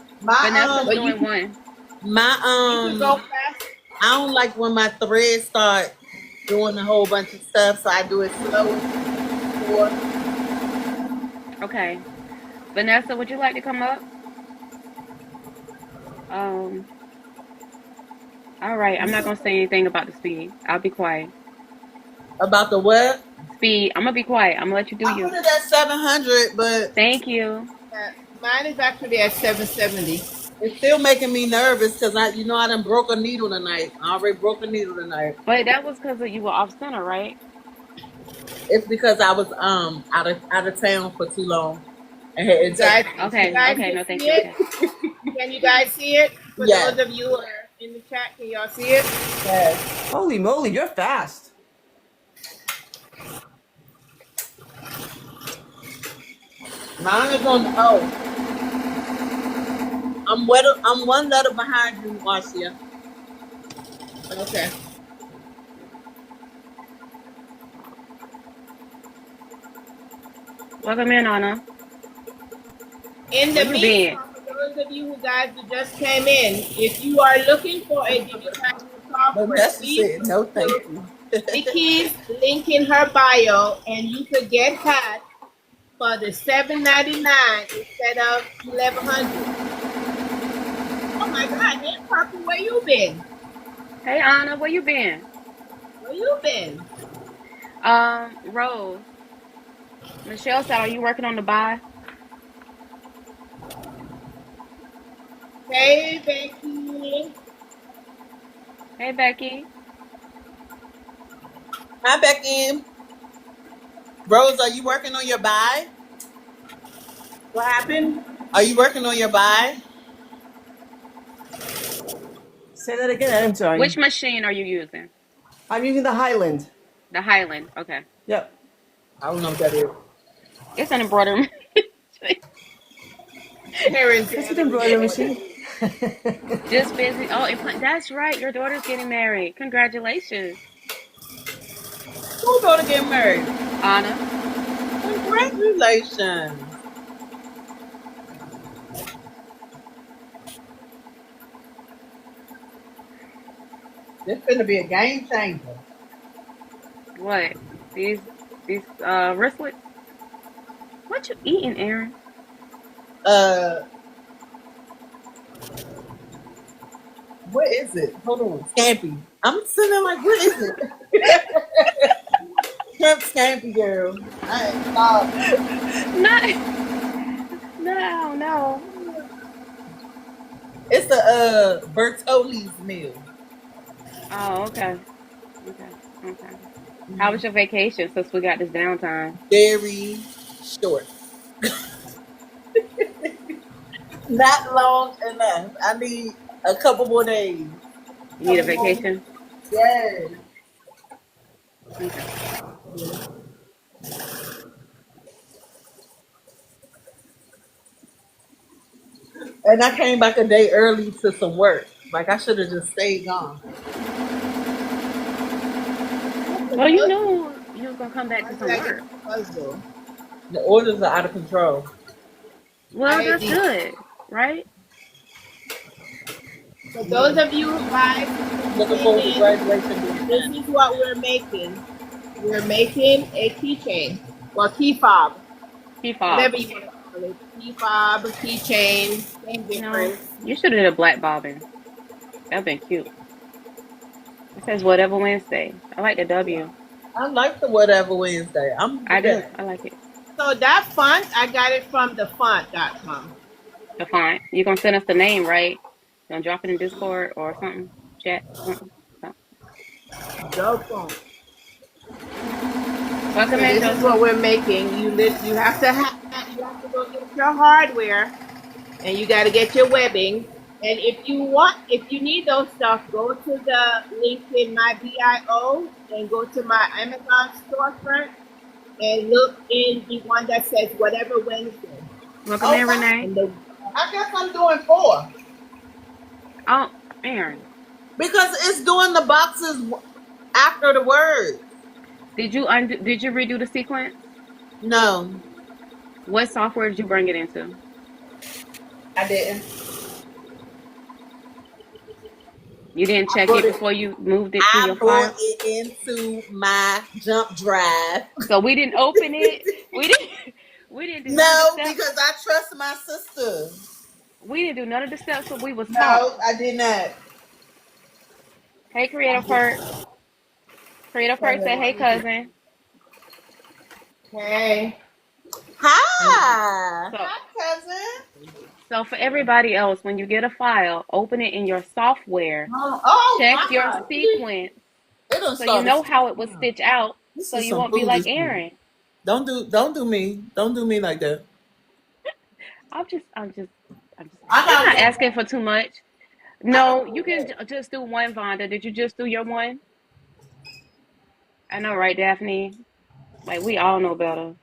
Vanessa's My doing 1. You could go fast. I don't like when my threads start doing a whole bunch of stuff, so I do it slow. 4. Okay. Vanessa, would you like to come up? All right. I'm not gonna say anything about the speed. I'll be quiet. About the what? Speed. I'm gonna be quiet. I'm gonna let you do I you. put it at 700, but Thank you. Mine is actually at 770. it's still making me nervous because I done broke a needle tonight. I already broke a needle tonight. But that was because you were off center, right? It's because I was out of town for too long. And had Guys, Okay. you guys Okay. can No, thank see you. it? Okay. Can you guys see it? For Yes. those of you who are in the chat, can y'all see it? Yes. Holy moly, you're fast. Mine is on. I'm one letter behind you, Marcia. Okay. Welcome in, Anna. In the Where you been? meantime, for those of you who guys who just came in, if you are looking for a digitized But software, Vanessa please said no, thank you. Nikki's link in her bio, and you could get hats for the $7.99 instead of $1,100. Oh my God, hey Purple, where you been? Hey, Anna, where you been? Where you been? Rose. Michelle said, "Are you working on the buy?" Hey Becky. Hey, Becky. Hi, Becky. Rose, are you working on your buy? What happened? Are you working on your buy? Say that again. I'm sorry. Which machine are you using? I'm using the Highland. The Highland. Okay. Yep. I don't know what that is. It's an embroidery. Parents. It's an embroidery machine. Just busy. Oh, that's right. Your daughter's getting married. Congratulations, Who's going to get married? Anna. Congratulations. This is going to be a game changer. What? These wristlets? What you eating, Aaron? What is it? Hold on. Scampi. I'm sitting there like, what is it? Shrimp scampi, girl. I ain't stop. No. It's a Bertoli's meal. Oh, okay. How was your vacation since we got this downtime? Very short. Not long enough. I need a couple more days. You need a vacation? Yes. Okay. And I came back a day early to some work. Like I should have just stayed gone. Well, you knew you was gonna come back to some work. Puzzle. The orders are out of control. Well, that's good, right? For those of you guys Looking forward to graduation. this is what we're making. We're making a keychain. Well, key fob. Key fob. Whatever you want to call it. Key fob, keychain, same difference. You should have did a black bobbin. That'd been cute. It says whatever Wednesday. I like the W. I like the whatever Wednesday. I do. I like it. So that font, I got it from thefont.com. The font. You're gonna send us the name, right? You gonna drop it in Discord or something? Chat? Something. The font. Welcome So in, this is what Joseph. we're making. You have to go get your hardware, and you got to get your webbing. And if you need those stuff, go to the link in my bio and go to my Amazon storefront and look in the one that says whatever Wednesday. Welcome in, Okay. Renee. And the I guess I'm doing 4 Oh, Aaron, because it's doing the boxes after the word. did you redo the sequence? No, What software did you bring it into? I didn't. You didn't check it before you moved it to I your brought file? it into my jump drive. So we didn't open it. We didn't do none of No, the steps. because I trust my sister. We didn't do none of the steps what we was taught. No, I did not. Hey, Creative Perk. Creative Perk said, hey, cousin. hey, Hi. So, Hi, cousin. so for everybody else, when you get a file, open it in your software. Oh, Check your wow. sequence It done so you started. know how it was stitched out, This so is you some won't be like foolishness. Aaron. Don't do me. Don't do me like that. I'm I got not one. asking for too much. No, you can just do one, Vonda. Did you just do your one? I know, right, Daphne? Like, we all know better.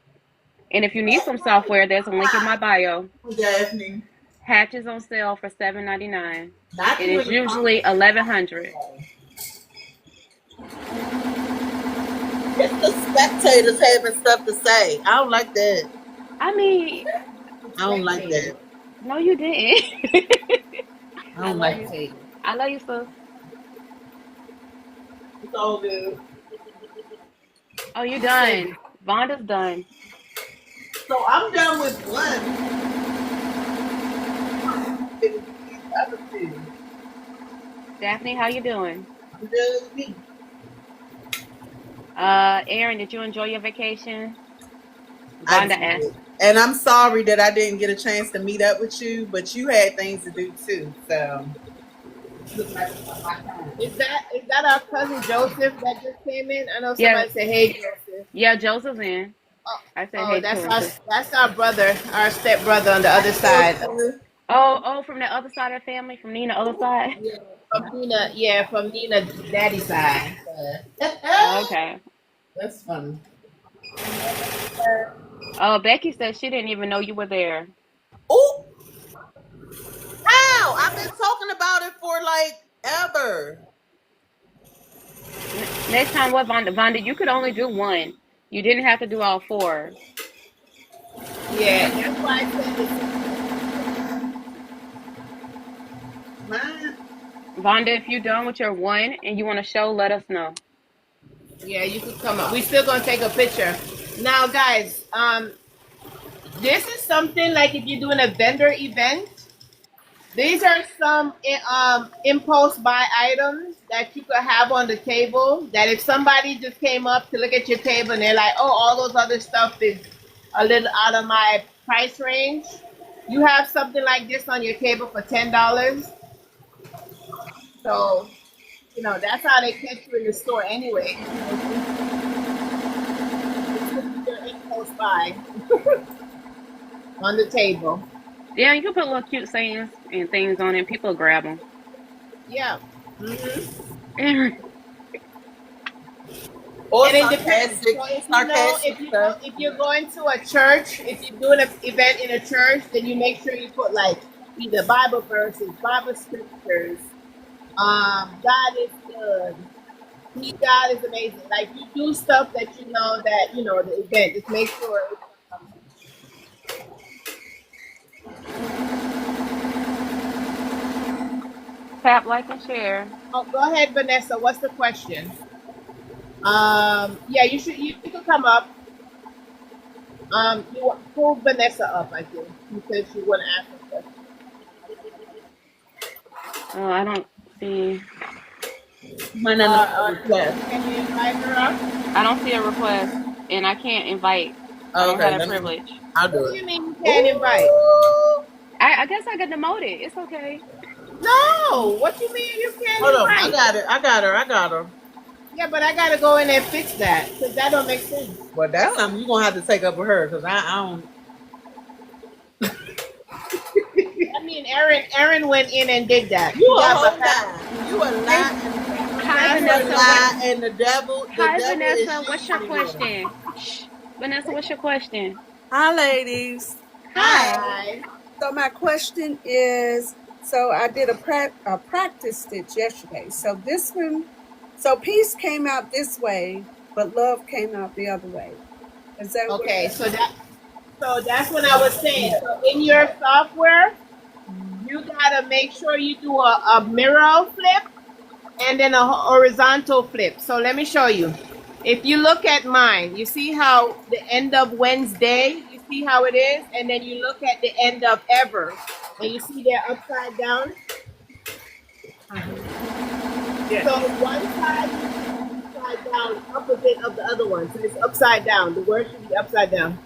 And if you need some software, there's a link in my bio. Daphne. Hatch is on sale for $7.99. Not It is usually $1,100. It's the spectators having stuff to say. I don't like that. I mean, I don't like that. no, you didn't. I don't like that. I love you, sis. It's all good. Oh, you done. Vonda's done. So I'm done with one. Other two. Daphne, how you doing? I'm done with me. Aaron, did you enjoy your vacation? I Vonda did. asked. And I'm sorry that I didn't get a chance to meet up with you, but you had things to do too. So is that our cousin Joseph that just came in? I know Yeah. somebody said, "Hey, Joseph." Yeah, Joseph's in. Oh, I said, hey, that's our brother, our step brother on the other side. Oh, from the other side of the family, from Nina's other side. From Nina daddy's side. Okay. That's funny. Becky said she didn't even know you were there. Oh, how? I've been talking about it for like ever. Next time, what, Vonda? Vonda, you could only do one. You didn't have to do all 4. Yeah, that's why I said this. Mine. Vonda, if you're done with your one and you want to show, let us know. Yeah, you could come up. We still gonna take a picture. Now, guys, this is something like if you're doing a vendor event. These are some impulse buy items that you could have on the table. That if somebody just came up to look at your table and they're like, "Oh, all those other stuff is a little out of my price range," you have something like this on your table for $10. So, that's how they catch you in the store anyway. It's your impulse buy on the table. Yeah, you can put little cute sayings and things on it, and people will grab them. Yeah. Aaron. Or And it depends. sarcastic stuff. If you're going to a church, if you're doing an event in a church, then you make sure you put like either Bible verses, Bible scriptures. God is good. God is amazing. Like you do stuff that that the event. Just make sure. Tap, like, and share. Oh, go ahead, Vanessa. What's the question? Yeah, you can come up. You pull Vanessa up, I think, because you want to ask a question. Oh, I don't see. Can you invite her up? I don't see a request, and I can't invite. I don't have that privilege. I'll do What do it. you mean you can't invite? I guess I got demoted. It's okay. No. What you mean you can't Hold on. invite? I got her. Yeah, but I gotta go in and fix that because that don't make sense. Well, that's something you're gonna have to take up with her because I don't. I mean, Aaron went in and did that. You a Yeah, whole but that- lie. You a lie. Hi, You a Vanessa. lie, and the devil. Hi, is Vanessa. What's your using you. question? Shh. Vanessa, what's your question? Hi, ladies. Hi. Hi. So my question is, so I did a practice stitch yesterday. So this one, so peace came out this way, but love came out the other way. Is that Okay, so that's what I was saying. So in your software, you gotta make sure you do a mirror flip and then a horizontal flip. So let me show you. If you look at mine, you see how the end of Wednesday, you see how it is, and then you look at the end of ever, and you see they're upside down. Yeah. So one side is upside down, opposite of the other one. So it's upside down. The word should be upside down.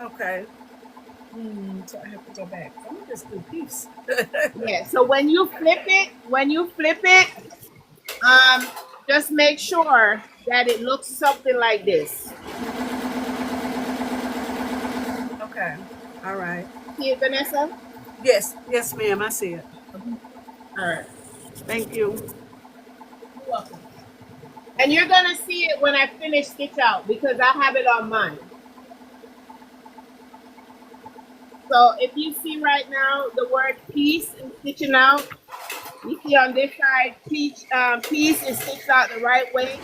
Okay. So I have to go back. I'm gonna just do peace. Yeah. So when you flip it, just make sure that it looks something like this. Okay. All right. See it, Vanessa? Yes. Yes, ma'am. I see it. All right. Thank you. You're welcome. And you're gonna see it when I finish stitch out because I have it on mine. So if you see right now the word peace and stitching out, you see on this side peace is stitched out the right way,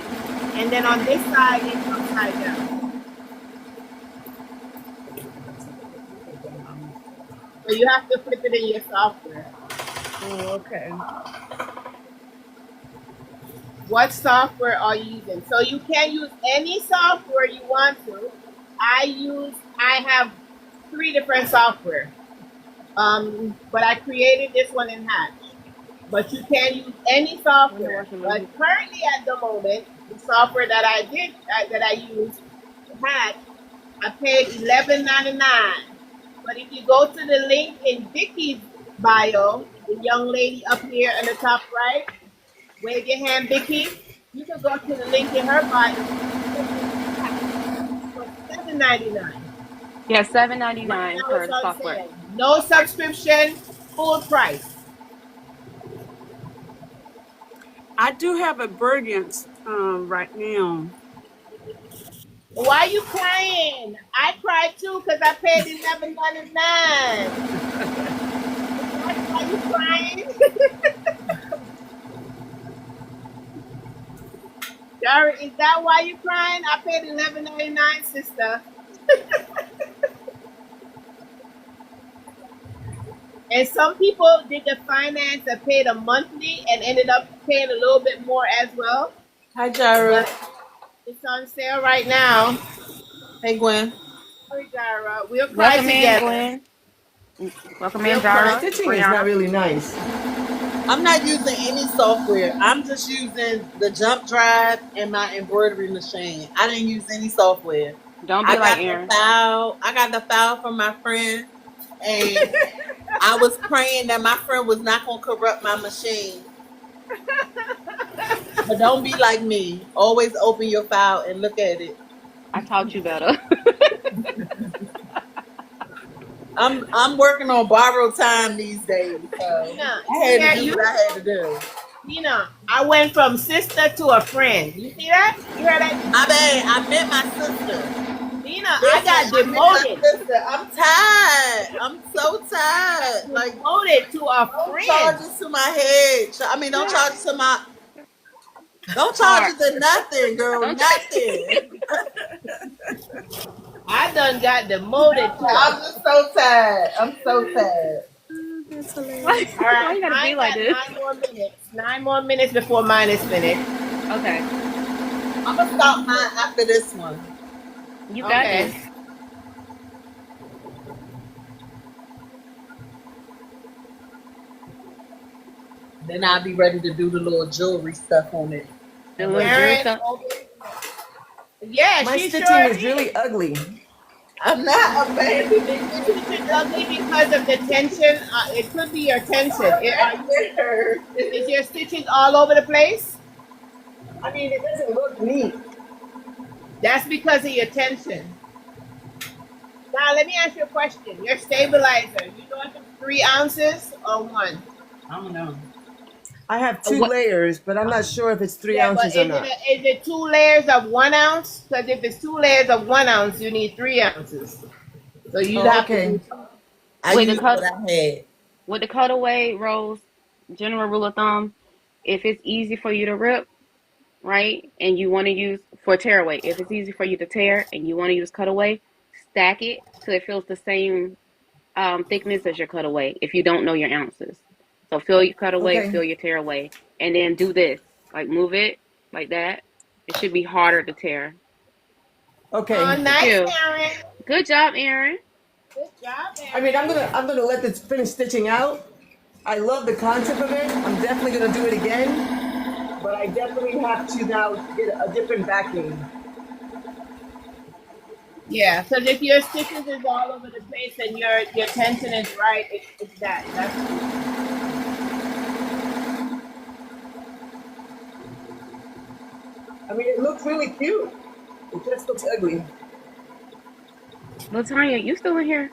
and then on this side it's upside down. So you have to flip it in your software. Oh, okay. What software are you using? So you can use any software you want to. I have 3 different software. But I created this one in Hatch. But you can use any software. But currently at the moment, the software that I used to Hatch, I paid $11.99. But if you go to the link in Vicky's bio, the young lady up here in the top right, wave your hand, Vicky. You can go to the link in her bio for $7.99. Yeah, $7.99 Right now for it's the on software. sale. No subscription, full price. I do have a brilliance right now. Why you crying? I cried too because I paid $11.99. Why you crying? Dara, is that why you crying? I paid $11.99, sister. And some people did the finance that paid a monthly and ended up paying a little bit more as well. Hi, Jara. But it's on sale right now. Hey, Gwen. Sorry, Dara. We'll cry Welcome in, together. Gwen. Welcome We'll in, cry. Jara. Stitching is not Brianna. really nice. I'm not using any software. I'm just using the jump drive and my embroidery machine. I didn't use any software. Don't be I like got Aaron. the file. I got the file from my friend, and I was praying that my friend was not gonna corrupt my machine. But don't be like me. Always open your file and look at it. I taught you better. I'm working on borrowed time these days, so Nina, I had yeah, to do what I had to do. Nina, I went from sister to a friend. You see that? You heard that? My bad. I met my sister. Nina, I got Listen, I met demoted. my sister. I'm tired. I'm so tired. Like, Demoted to a don't friend. charge it to my head. I mean, don't charge it to my. Don't charge it to nothing, girl. Don't- Nothing. I done got demoted to I'm a just so tired. I'm so tired. Why All right, you gotta be like this? 9 more minutes. 9 more minutes before mine is finished. Okay. I'm gonna stop mine after this one. You got Okay. this. Then I'll be ready to do the little jewelry stuff on it. The little Aaron, juice up. yeah, My she stitching sure is is. really ugly. I'm not abandoning it. It's ugly because of the tension. It could be your tension. It hurt. Is your stitches all over the place? I mean, it doesn't look neat. That's because of your tension. Now, let me ask you a question. Your stabilizer, you know if it's 3 ounces or 1? I don't know. I have 2 What? layers, but I'm not sure if it's 3 Yeah, but ounces or not. is it 2 layers of 1 ounce? Because if it's 2 layers of 1 ounce, you need 3 ounces. So you'd Oh, have to okay. do. I With the used what cut, I had. with the cutaway rolls, general rule of thumb, if it's easy for you to rip, right, and you want to use for tearaway, if it's easy for you to tear and you want to use cutaway, stack it so it feels the same thickness as your cutaway. If you don't know your ounces, so fill your cutaway, Okay. fill your tearaway, and then do this, like move it like that. It should be harder to tear. Oh, Okay. nice, Ew. Aaron. Good job, Aaron. Good job, I mean, Aaron. I'm gonna let this finish stitching out. I love the concept of it. I'm definitely gonna do it again, but I definitely have to now get a different backing. Yeah, because if your stitches is all over the place and your tension is right, it's that. That's I mean, it looks really cute. It just looks ugly. Latanya, you still in here?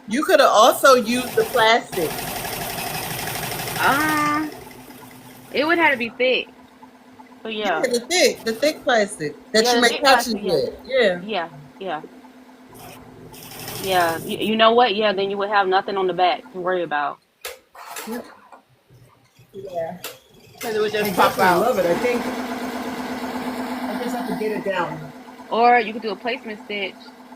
You could have also used the plastic. It would have to be thick. So yeah. Yeah, the thick plastic that Yeah, you the make thick touches plastic, yeah. with. Yeah. Yeah, yeah. Yeah. You know what? Yeah, then you would have nothing on the back to worry about. yeah. Because it would I just pop definitely out. love it. I think I just have to get it down. Or you could do a placement stitch,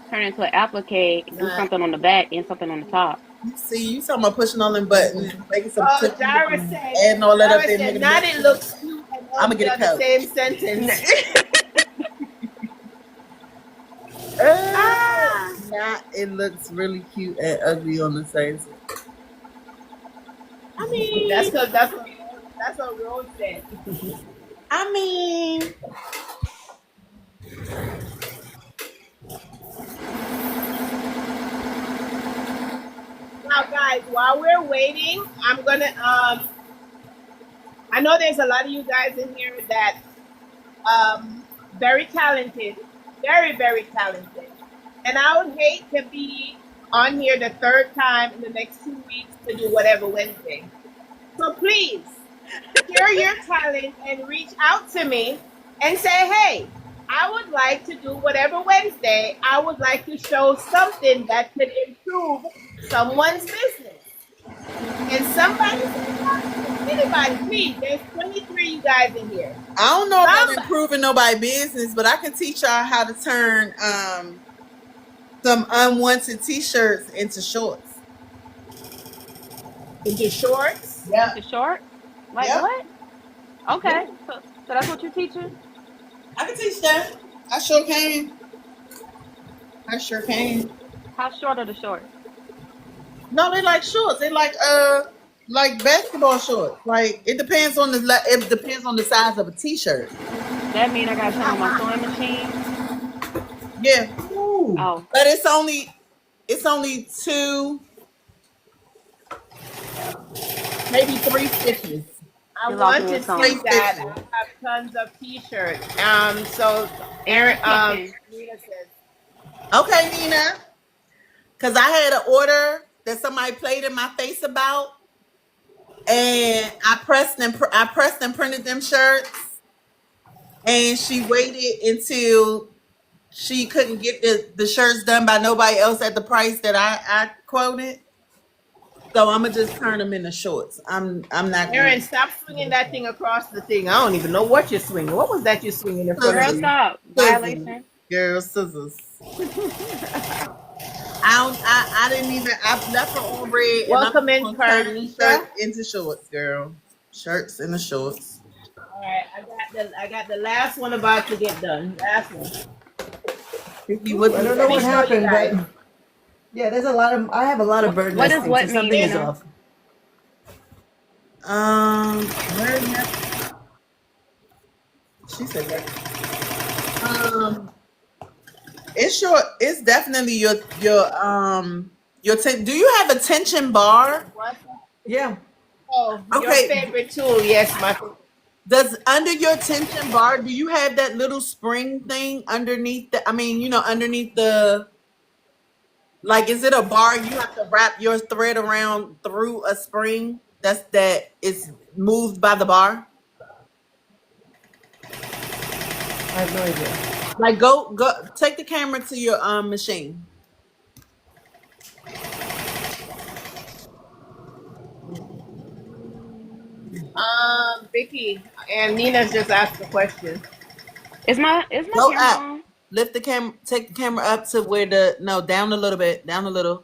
turn it into an applique, do Right. something on the back and something on the top. See, you talking about pushing all them buttons, making some Oh, tips, Jara said, adding all that up Jara there. said, not it looks cute and I'ma ugly get a on the coat. same sentence. Not it looks really cute and ugly on the same. I mean, that's what Rose said. I mean, Now, guys, while we're waiting, I'm gonna I know there's a lot of you guys in here that very talented, very, very talented. And I would hate to be on here the 3rd time in the next 2 weeks to do whatever Wednesday. So please share your talent and reach out to me and say, hey, I would like to do whatever Wednesday. I would like to show something that could improve someone's business. And somebody, anybody, please, there's 23 you guys in here. I don't know about improving nobody's business, but I can teach y'all how to turn some unwanted t-shirts into shorts. Into shorts? Yeah. the short? Like Yep. what? Okay. So that's what you're teaching? I can teach that. I sure can. How short are the shorts? No, they like shorts. They like basketball shorts. Like it depends on the size of a t-shirt. That means I gotta turn on my sewing machine. Yeah. Ooh. Oh. But it's only 2, maybe 3 stitches. I You're want locking to in some. see that. I have tons of t-shirts. So Aaron, Nina says, Okay, Nina. Cause I had an order that somebody played in my face about, and I pressed and printed them shirts, and she waited until she couldn't get the shirts done by nobody else at the price that I quoted. So I'm gonna just turn them into shorts. I'm not. Aaron, stop swinging that thing across the thing. I don't even know what you're swinging. What was that you're swinging in front Girl, of me? stop. Violation. Girl, scissors. I didn't even. I left her on red. Welcome in, and I'm gonna turn Carnita. shirts into shorts, girl. Shirts into shorts. All right, I got the last one about to get done. Last one. I don't know what happened, but yeah, there's a lot of. I have a lot of bird What nestings. does what so mean, something is Nina? off. Where is that? She said that. It's your. It's definitely your. Do you have a tension bar? What? Yeah. Oh, Okay. your favorite tool? Yes, my. Does under your tension bar, do you have that little spring thing underneath the, I mean, you know, underneath the, like, is it a bar you have to wrap your thread around through a spring that is moved by the bar? I have no idea. Like, go take the camera to your machine. Vicky and Nina's just asked the question. Is my Go camera up. on? Lift the camera. Take the camera up to where down a little bit. Down a little.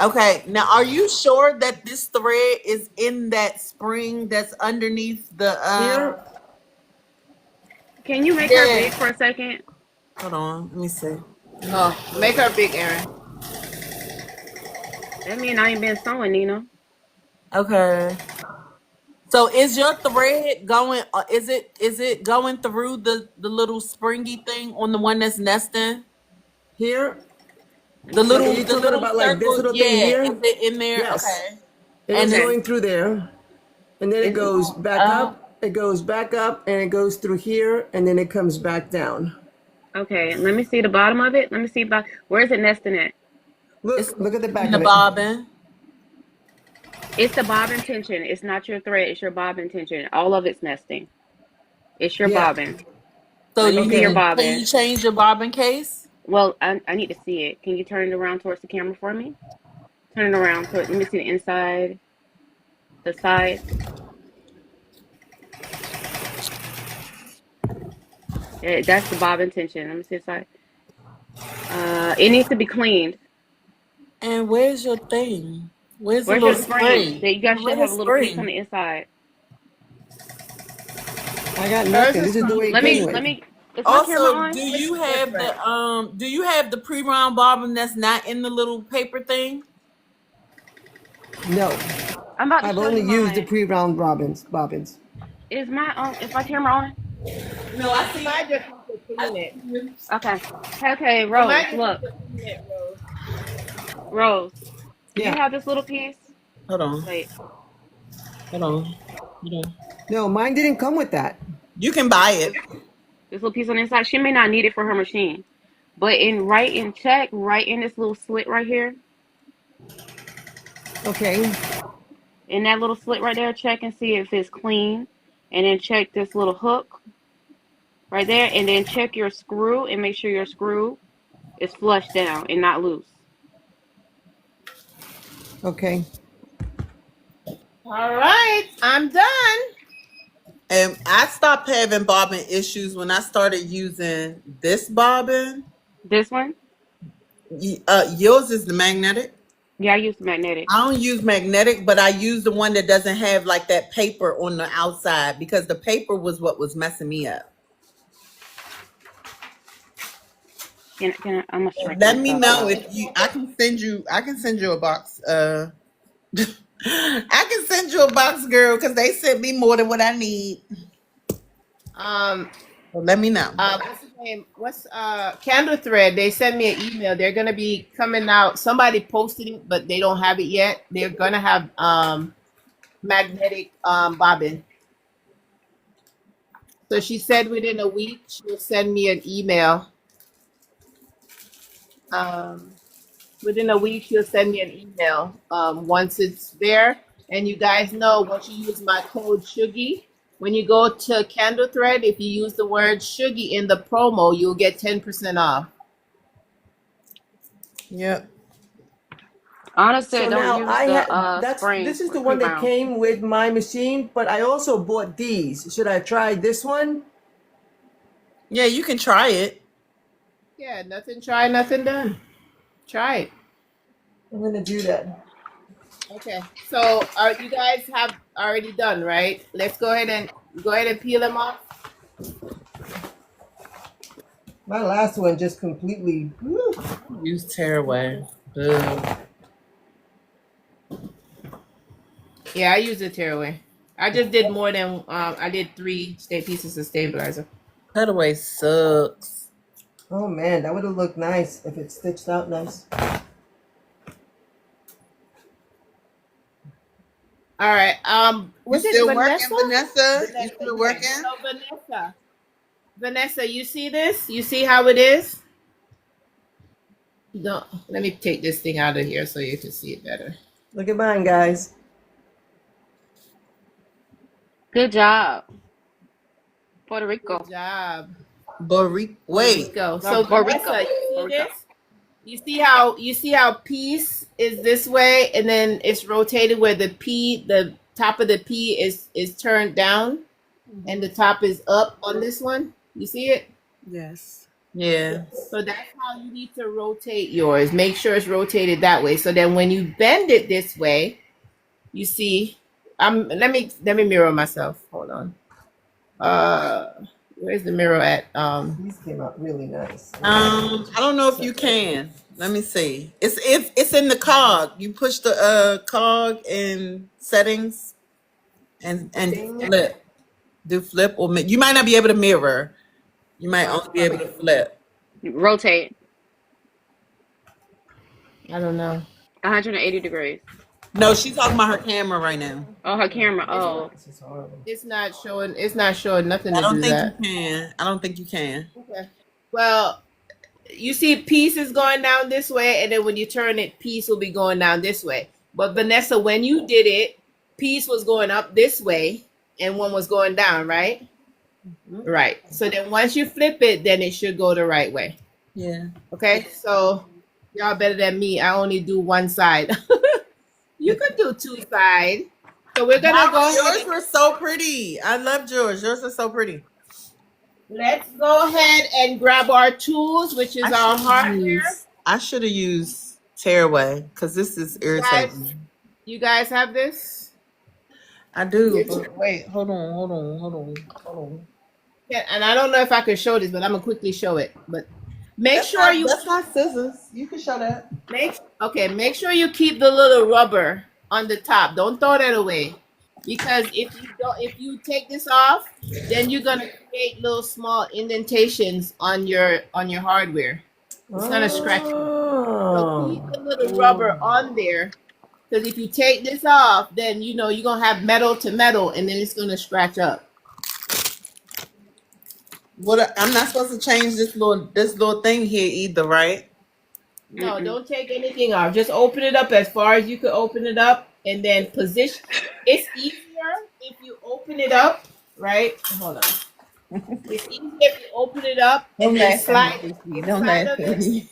Okay. Now, are you sure that this thread is in that spring that's underneath the Here, Can you make her big for a second? Hold on. Let me see. Oh, make her big, Aaron. That mean I ain't been sewing, Nina. Okay. So is your thread going? Is it going through the little springy thing on the one that's nesting? here. The little, Are you the talking little about like this circle? little Yeah. thing here? Is it in there? Yes. Okay. And it's Okay. going through there, and then it goes back up. It goes back up, and it goes through here, and then it comes back down. Okay, let me see the bottom of it. Let me see about where's it nesting at? Look at the back In the of it. bobbin. It's the bobbin tension. It's not your thread. It's your bobbin tension. All of it's nesting. It's your Yeah. bobbin. So Let me you see your can bobbin. you change your bobbin case? Well, I need to see it. Can you turn it around towards the camera for me? Turn it around. Let me see the inside, the side. Yeah, that's the bobbin tension. Let me see the side. It needs to be cleaned. And where's your thing? Where's the Where's your little spring? spring? You guys should Where's have a the little piece spring? on the inside. I got nothing. This is the way it Let came me with. let me. Is my camera Also, on? do you have the pre-round bobbin that's not in the little paper thing? No, I'm about to I've show only you used the mine. pre-round bobbins. Is my camera on? No, I see. Might just have to clean it. Okay. Okay, You Rose, might just look. have to clean it, Rose. Rose, do you Yeah. have this little piece? Hold on. Wait. Hold on. No, mine didn't come with that. You can buy it. This little piece on the inside. She may not need it for her machine. But right in this little slit right here. Okay. In that little slit right there, check and see if it's clean. And then check this little hook right there. And then check your screw and make sure your screw is flush down and not loose. Okay. All right, I'm done. And I stopped having bobbin issues when I started using this bobbin. This one? Yours is the magnetic. Yeah, I use the magnetic. I don't use magnetic, but I use the one that doesn't have like that paper on the outside because the paper was what was messing me up. I'm gonna shrink Let me myself know out. if you. I can send you a box. I can send you a box, girl, because they sent me more than what I need. So let me know. What's his name? What's Candle Thread? They sent me an email. They're gonna be coming out. Somebody posted it, but they don't have it yet. They're gonna have magnetic bobbin. So she said within a week she'll send me an email. Within a week she'll send me an email once it's there. And you guys know, once you use my code Shuggy, when you go to Candle Thread, if you use the word Shuggy in the promo, you'll get 10% off. Yep. Honestly, So don't now use I the have spring. this is the one that pre-round. came with my machine, but I also bought these. Should I try this one? Yeah, you can try it. Yeah, nothing try, nothing done. Try it. I'm gonna do that. Okay. So you guys have already done, right? Let's go ahead and peel them off. My last one just completely. Woo. Use tearaway. Boo. Yeah, I use the tearaway. I just did more than I did 3 pieces of stabilizer. Tearaway sucks. Oh man, that would have looked nice if it stitched out nice. All right. You Was it still working, Vanessa? Vanessa? You Vanessa, still yes. working? So Vanessa. Vanessa, you see this? You see how it is? Don't let me take this thing out of here so you can see it better. Look at mine, guys. Good job. Puerto Rico. Good job. Wait. Rico. So Puerto Vanessa, Rico. you see Puerto Rico. this? You see how peace is this way and then it's rotated where the top of the P is turned down and the top is up on this one. You see it? Yes. Yeah. So that's how you need to rotate yours. Make sure it's rotated that way. So then when you bend it this way, you see let me mirror myself. Hold on. Where's the mirror at? These came out really nice. I don't know if you can. Let me see. It's in the cog. You push the cog in settings and flip. Do flip or you might not be able to mirror. You might only be able to flip. Rotate I don't know. 180 degrees. No, she's talking about her camera right now. Oh, her camera. Oh, This is horrible. It's not showing nothing I to don't do think that. you can. I don't think you can. Okay. Well, you see piece is going down this way, and then when you turn it, piece will be going down this way. But Vanessa, when you did it, piece was going up this way, and one was going down, right? Right. So then once you flip it, then it should go the right way. Yeah. Okay. So y'all better than me. I only do one side. You could do two sides. So we're gonna go ahead. Yours were so pretty. I loved yours. Yours are so pretty. Let's go ahead and grab our tools, which is our hardware. I should have used tearaway because this is irritating. You guys have this? I do. But wait, hold on. Yeah, and I don't know if I could show this, but I'm gonna quickly show it. But that's not scissors. You can show that. Make sure you keep the little rubber on the top. Don't throw that away. Because if you take this off, then you're gonna create little small indentations on your hardware. It's gonna scratch you. So keep the little rubber on there. Because if you take this off, then you're gonna have metal to metal and then it's gonna scratch up. I'm not supposed to change this little thing here either, right? No, don't take anything off. Just open it up as far as you could open it up and then position. It's easier if you open it up, right? Hold on. It's easier if you open it up and then slide. Don't laugh at me.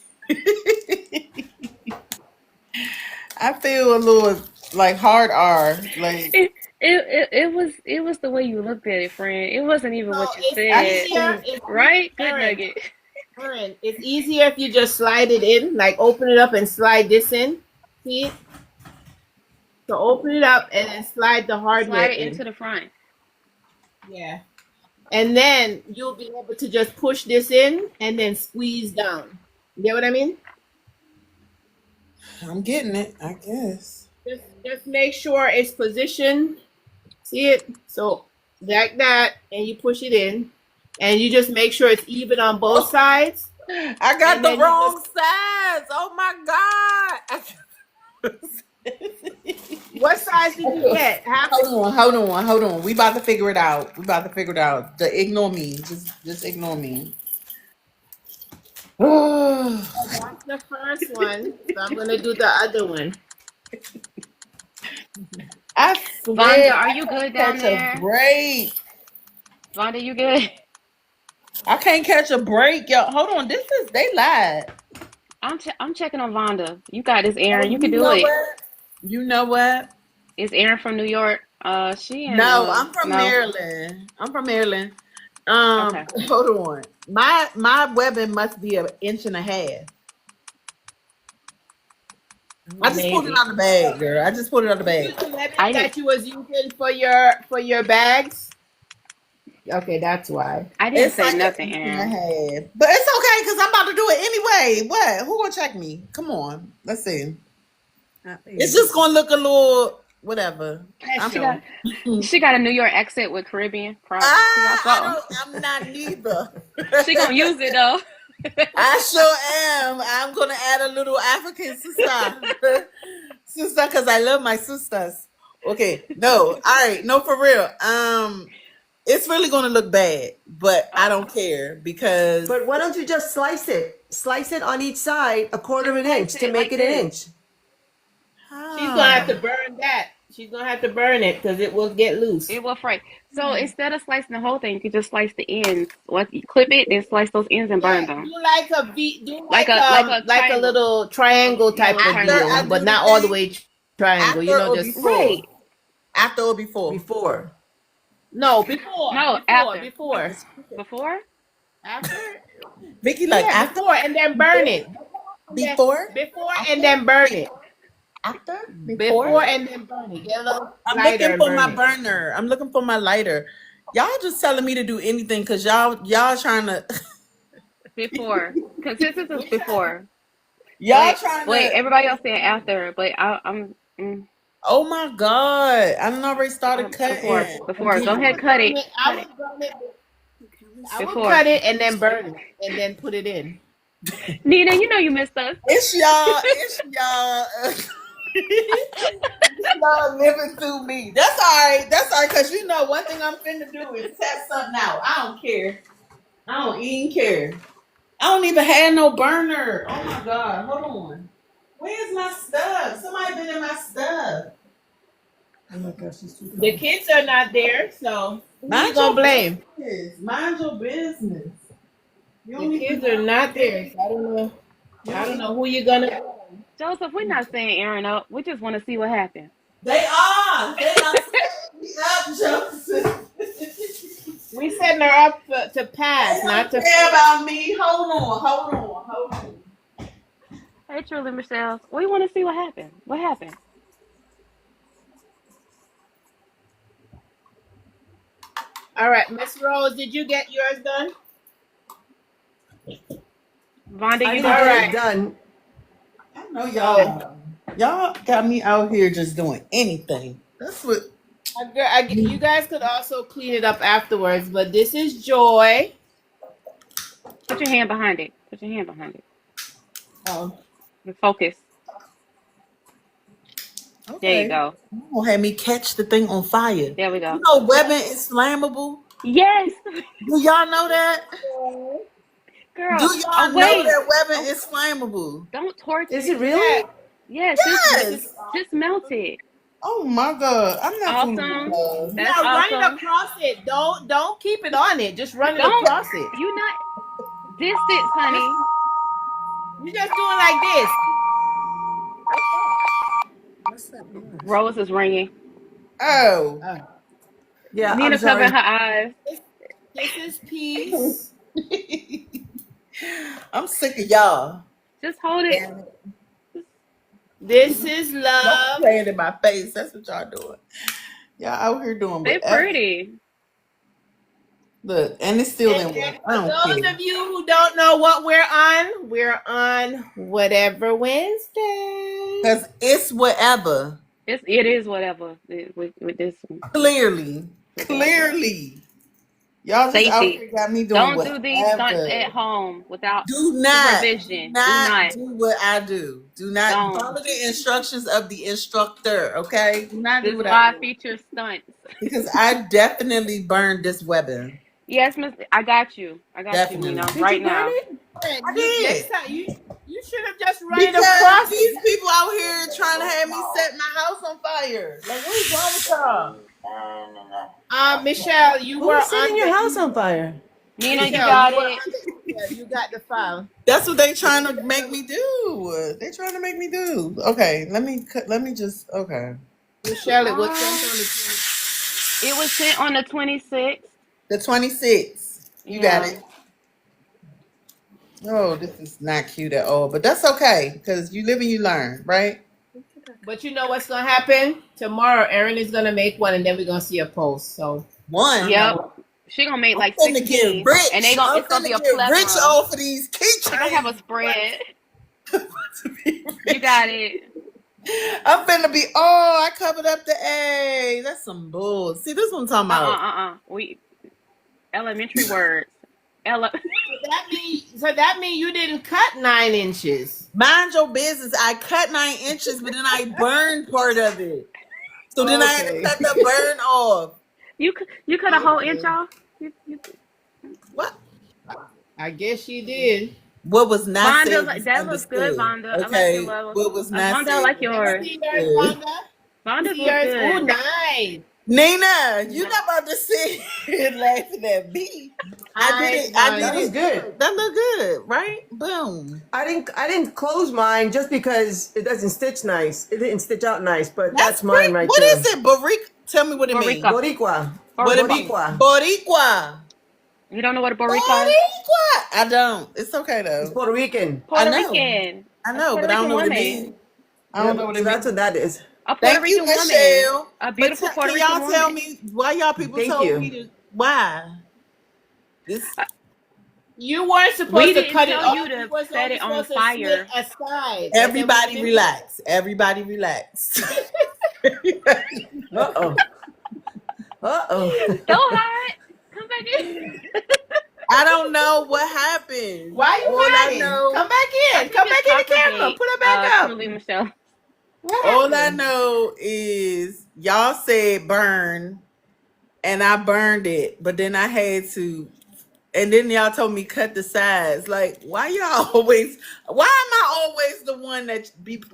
I feel a little like hard R. Like it was the way you looked at it, friend. It wasn't even what you said. Right? Good nugget. Aaron, it's easier if you just slide it in, like open it up and slide this in. See it? So open it up and then slide the hardware Slide it into the front. Yeah. And then you'll be able to just push this in and then squeeze down. You get what I mean? I'm getting it, I guess. Just make sure it's positioned. See it? So like that, and you push it in. And you just make sure it's even on both sides. I got the wrong size. Oh my God. What size did you get? Hold on. We about to figure it out. Ignore me. Just ignore me. That's the first one. So I'm gonna do the other one. I swear. Vonda, are you good down there? Break. Vonda, you good? I can't catch a break, yo. Hold on. They lied. I'm checking on Vonda. You got this, Aaron. You can do it. You know what? Is Aaron from New York? I'm from Maryland. Okay. Hold on. My webbing must be 1.5 inches. I just pulled it out of the bag, girl. I just pulled it out of the bag. That you was using for your bags. Okay, that's why. I didn't say nothing, Aaron. But it's okay because I'm about to do it anyway. What? Who gonna check me? Come on. Let's see. It's just gonna look a little whatever. She got a New York accent with Caribbean. Probably. I'm not neither. She gonna use it though. I sure am. I'm gonna add a little African sister, because I love my sisters. Okay, no, all right, no, for real. It's really gonna look bad, but I don't care because But why don't you just slice it? Slice it on each side a quarter of an Slice inch to it make like it an this. inch. She's gonna have to burn that. She's gonna have to burn it because it will get loose. It will fray. So instead of slicing the whole thing, you could just slice the ends. What you clip it, then slice those ends and burn Yeah, them. do like a V, do Like like a like a triangle. little triangle type little of after triangle. I deal, do but the not all the thing, way triangle. You after know, or just before, Right. after or before. Before. no before, No, before, after. before, Before? after. Vicky, like Yeah, after, before and then burn it. before, Before and then burn it. after, Before and then burn it. Get a little I'm lighter looking and for burn my it. burner. I'm looking for my lighter. Y'all just telling me to do anything because y'all trying to Before. Consensus is before. y'all Wait, trying wait. to. Everybody else saying after, but I'm Oh my god! I done already started before. cutting. Before. Go I ahead, would cut burn it. it. Cut I it. would burn it. I would Before. cut it and then burn it and then put it in. Nina, you know you missed us. It's y'all. It's y'all. Y'all living through me. That's all right. That's all right. Cause you know one thing I'm finna do is test something out. I don't care. I don't even care. I don't even have no burner. Oh my god. Hold on. Where's my stuff? Somebody been in my stuff. Oh my gosh, she's too The fast. kids are not there, so who you Mind gonna your blame? business. Mind your business. You don't The even kids are not there, so I don't know. I don't know who you're gonna. Joseph, we're not saying Aaron up. We just want to see what happened. They are. They are setting me up, Joseph. We setting her up to pass, They not don't to. care about me. Hold on. Hey, Truly Michelle, we want to see what happened. What happened? All right, Miss Rose, did you get yours done? Vonda, I you didn't got get it? it done. I know y'all. Y'all got me out here just doing anything. That's what. You guys could also clean it up afterwards, but this is Joy. Put your hand behind it. Put your hand behind it. Oh, Focus. Okay. There you go. You gonna have me catch the thing on fire. There we go. You know, webbing is flammable. Yes, Do y'all know that? girl. Do y'all Oh know wait, that webbing is flammable? don't torch Is it. it really? Yes, Yes. just melt it. Oh my god, I'm not Awesome. fooling with love. That's now run it awesome. across it. Don't keep it on it. Just run it Don't. across it. You not distance, honey. You just doing like this. Rose is ringing. Oh. Yeah, Nina I'm sorry. covering her eyes. This is peace. I'm sick of y'all. Just hold it. This is Y'all love. playing in my face. That's what y'all doing. Y'all out here doing They're whatever. pretty. Look, and it's still in And work. for I don't those care. of you who don't know what we're on Whatever Wednesday. Because it's whatever. It is whatever with this one. Clearly. Y'all just out Safety. here got me doing Don't whatever. do these stunts at home without Do not. supervision. Do not Do do what I do. Do not Don't. follow the instructions of the instructor, okay? Do not do This what I live do. feature stunts. Because I definitely burned this webbing. Yes, Miss. I got you. I got Definitely. you, Nina. Did Right you burn now. it? I did. Next time you should have just run it Because across. these people out here trying to have me set my house on fire. Like, what is wrong with y'all? Michelle, you were Who's setting on your the house on fire? Nina, you Michelle, got were it. on the- you got the file. That's what they trying to make me do. They trying to make me do. Okay, let me just, okay. Michelle, it was sent on the 20. It was sent on the 26th. The 26. You got Yeah. it. Oh, this is not cute at all, but that's okay because you live and you learn, right? But you know what's gonna happen tomorrow? Erin is gonna make one, and then we're gonna see a post. So One. Yep. She gonna make I'm like finna 16, get rich. and it's I'm gonna be a finna get plethora. rich off of these She gonna have a keychains. spread. You You got it. I'm finna be. Oh, I covered up the A. That's some bull. See, this one I'm talking about. We elementary words. Ella. so that means you didn't cut 9 inches. Mind your business. I cut 9 inches, but then I burned part of it. So then I had to Okay. cut the burn off. You cut a whole inch Okay. off. What? I guess she did. What was not Vonda, said was that looks good, understood. Vonda. I like Okay. your level. What was not Vonda, I said like was Let me yours. see yours, understood. Vonda. Vonda's See look yours. Ooh, good. nice. Nina, you not about to sit here laughing at me. I did it. I Nice, did That was it. good. That looked good, right? Boom. I didn't close mine just because it doesn't stitch nice. It didn't stitch out nice, but That's that's mine great. right What there. is it? Boric? Tell me what it means. Boricua. Boricua. What it means? Boricua. Boricua. You don't know what a Boricua is? Boricua. I don't. It's okay It's though. Puerto Rican. I Puerto know. Rican. I A know, Puerto but I don't Rican know what it woman. means. I don't know what So it that's means. what that is. A Puerto Thank you, Rican woman. Michelle. A beautiful But Puerto can Rican y'all tell woman. me why y'all people Thank told you. me to why? This You weren't We supposed to didn't cut it tell off. you You to was set only it on supposed to snip fire. a side. everybody relax. Everybody relax. Uh-oh. Uh-oh. Don't hide. Come back in. I don't know what happened. Why you All I hiding? know, Come back I in. think Come it's back in the camera. Coppergate. Put it back up. Truly, Michelle. What all I happened? know is y'all said burn, and I burned it, but then I had to, and then y'all told me cut the sides. Like, why y'all always? Why am I always the one that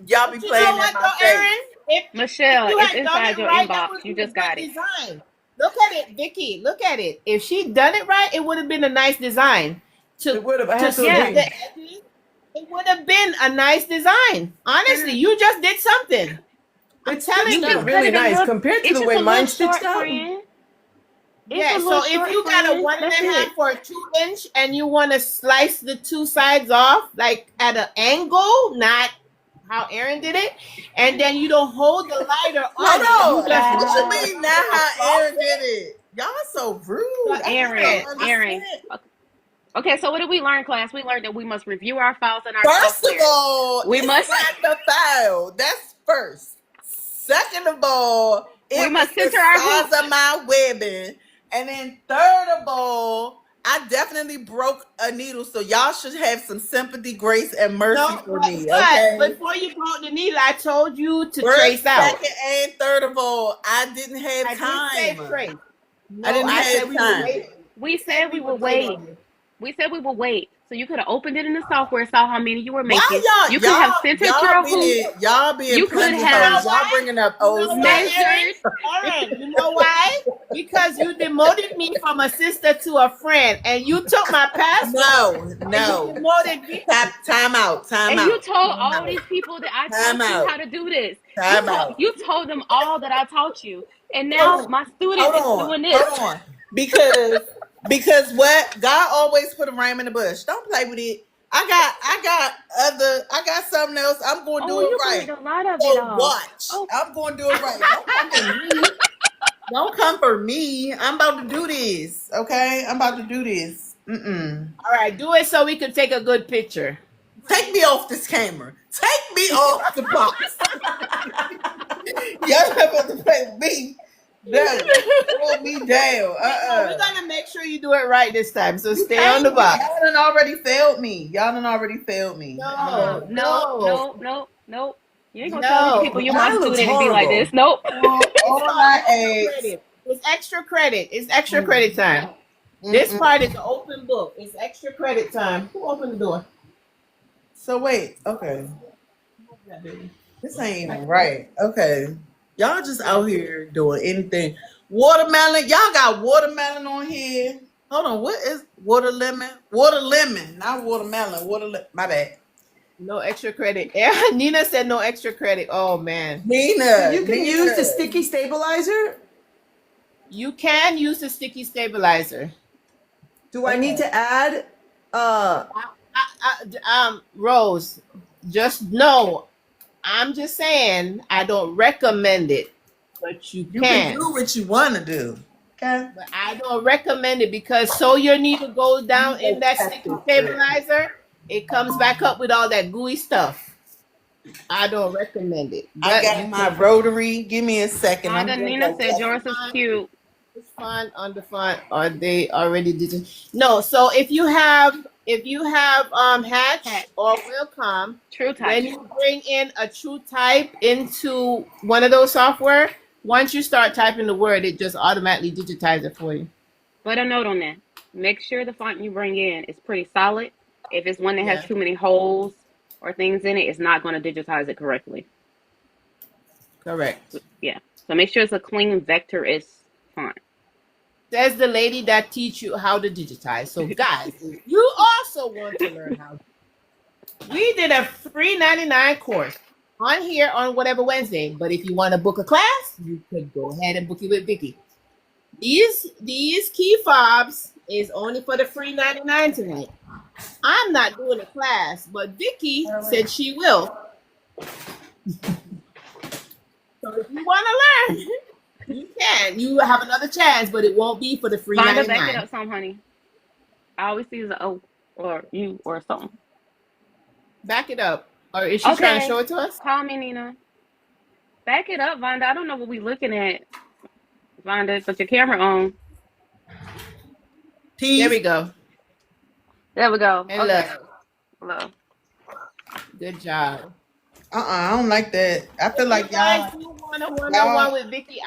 y'all be But you playing know in what, my though, face? Aaron? If Michelle, you it's had done inside it your right, that inbox. would You be a just got good it. design. Look at it, Vicky. Look at it. If she'd done it right, it would have been a nice design. It To would have. I to have to Yeah. snip agree. the edges, it would have been a nice design. Honestly, you just did something. I'm It's telling stitched you. out really Cut it a nice little. compared to It's the just way a little mine short, stitched out. friend. It's Yeah, a so little if short, you got a friend. 1.5 That's it. or a 2 inch and you want to slice the two sides off, like at an angle, not how Aaron did it, and then you don't hold the lighter on it, Hold you on. just What you roll it mean not across how Aaron did it? Y'all so rude. I just Aaron, don't Aaron. understand. Okay, so what did we learn, class? We learned that we must review our files and our First of software. all, We it's must- not the file. That's first. Second of all, We it was must the center our size group. of my webbing. And then third of all, I definitely broke a needle, so y'all should have some sympathy, grace, and mercy No, for but, me. but Okay. before you broke the needle, I told you to First, trace out. second, and third of all, I didn't have I didn't say time. trace. No, I didn't I have said we time. would wait. We said we would wait wait. on it. We said we would wait. So you could have opened it in the software, saw how many you were Why making. You could have centered your hoop. y'all being You could plenty have- hoes. Y'all bringing up old You know stuff. why, Measured. Aaron, you know why? Because you demoted me from a sister to a friend, and you took my passport. No, and no. You demoted me. Time out. And Time you out. told all these people that I Time taught you out. how to do this. Time out. You told them all that I taught you. And now Hold- my student Hold is on. doing this. Hold on. Because what? God always put a ram in the bush. Don't play with it. I got something else. I'm going to do Oh, it you right. burned a lot of it So off. watch. Oh. I'm going to do it right. Don't come for me. Don't come for me. I'm about to do this. Okay? I'm about to do this. All right, do it so we can take a good picture. Take me off this camera. Take me off the box. Y'all not about to play with me. No, hold me down. No, we're gonna make sure you do it right this time. So stay on the box. Y'all done already failed me. No. You ain't gonna tell No. these people you're That my looks student and be like horrible. this. Nope. All I ask. Credit. It's extra credit. It's extra credit time. This part is an open book. It's extra credit time. Who opened the door? So wait, okay. This ain't even right. Okay. Y'all just out here doing anything. Watermelon. Y'all got watermelon on here. Hold on. What is water lemon? Water lemon, not watermelon. My bad. No extra credit. Nina said no extra credit. Oh man. Nina. You can use the sticky stabilizer. You can use the sticky stabilizer. Do I need to add? Rose, just know, I'm just saying I don't recommend it, but you You can. can do what you want to do. Okay. But I don't recommend it because so your needle goes down in that sticky stabilizer, it comes back up with all that gooey stuff. I don't recommend it. I But got you my can- rotary. Give me a second. I'm Vonda, gonna Nina go said get- yours is cute. It's fine on the front, or they already did it. No, so if you have Hatch or Wilcom, True when type. you bring in a true type into one of those software, Once you start typing the word, it just automatically digitizes it for you. Put a note on that. Make sure the font you bring in is pretty solid. If it's one that has Yeah. too many holes or things in it, it's not going to digitize it correctly. Correct. Yeah. So make sure it's a clean vector-ish font. Says the lady that teach you how to digitize. So guys, if you also want to learn how, we did a free 99 course on here on whatever Wednesday. But if you want to book a class, you could go ahead and book it with Vicky. These key fobs is only for the free 99 tonight. I'm not doing a class, but Vicky said she will. So if you want to learn, you can. You have another chance, but it won't be for the free Find 99. back it up some, honey. I always see the O or U or something. Back it up. Or is she trying to show it to us? Call me, Nina. Back it up, Vonda. I don't know what we're looking at. Vonda, put your camera on. There we go. There we go. And okay. look. Good job. I don't like that. I feel like y'all. If you want a one-on-one with Vicky,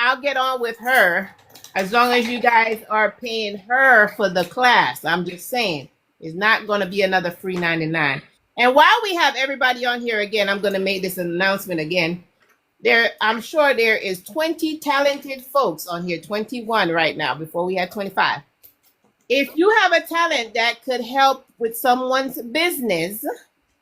I'll get on with her. As long as you guys are paying her for the class. I'm just saying. It's not going to be another free 99. And while we have everybody on here again, I'm going to make this announcement again. I'm sure there is 20 talented folks on here, 21 right now, before we had 25. If you have a talent that could help with someone's business,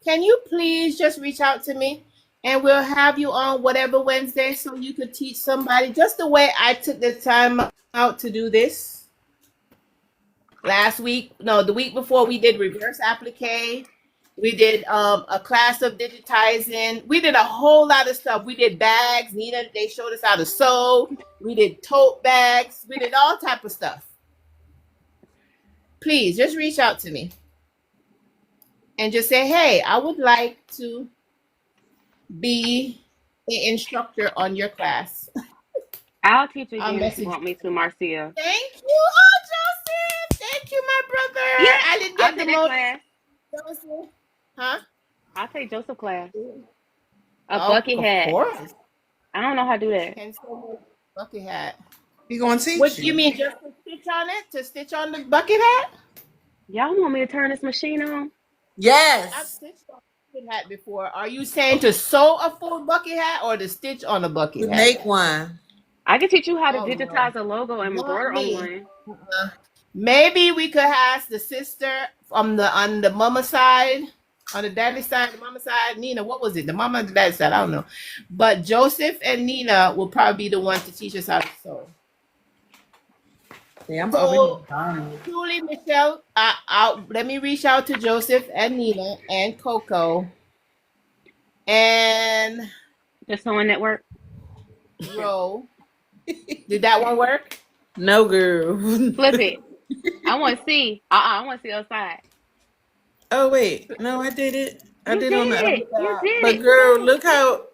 can you please just reach out to me and we'll have you on whatever Wednesday so you could teach somebody just the way I took the time out to do this. The week before we did reverse applique. We did a class of digitizing. We did a whole lot of stuff. We did bags. Nina, they showed us how to sew. We did tote bags. We did all type of stuff. Please just reach out to me and just say, hey, I would like to be an instructor on your class. I'll teach you if you want me to, Marcia. Thank you. Oh, Joseph. Thank you, my brother. Yeah, I didn't get the most class. Joseph. Huh? I'll take Joseph class. A bucket hat. Of course. I don't know how to do that. Bucket hat. He gonna teach What you mean, just to stitch on it? To stitch on the bucket hat? Y'all want me to turn this machine on? Yes. I've stitched on a bucket hat before. Are you saying to sew a full bucket hat or to stitch on a bucket hat? Make one. I can teach you how to digitize a logo and embroider on one. Maybe we could ask the sister on the mama side, on the daddy side, the mama side. Nina, what was it? The mama and the daddy side? I don't know. But Joseph and Nina will probably be the ones to teach us how to sew. Yeah, I'm so, Julie, Michelle, let me reach out to Joseph and Nina and Coco. And the sewing network. Bro. Did that one work? No, girl. Flip it. I want to see. I want to see outside. Oh wait, no, I did it. I did on the other side. You did. But girl, look how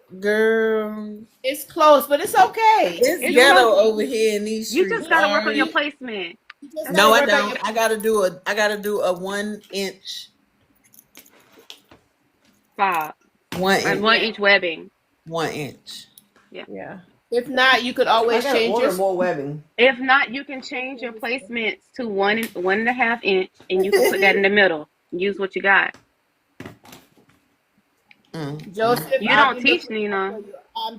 it's close, but it's okay. It's yellow over here in these streets. You just gotta work on your placement. No, I don't. I gotta do a 1 inch. 5. 1 inch. 1 inch webbing. 1 inch. Yeah. If not, you could always change your more webbing. If not, you can change your placements to 1.5 inch, and you can put that in the middle. Use what you got. Joseph, you don't teach, Nina.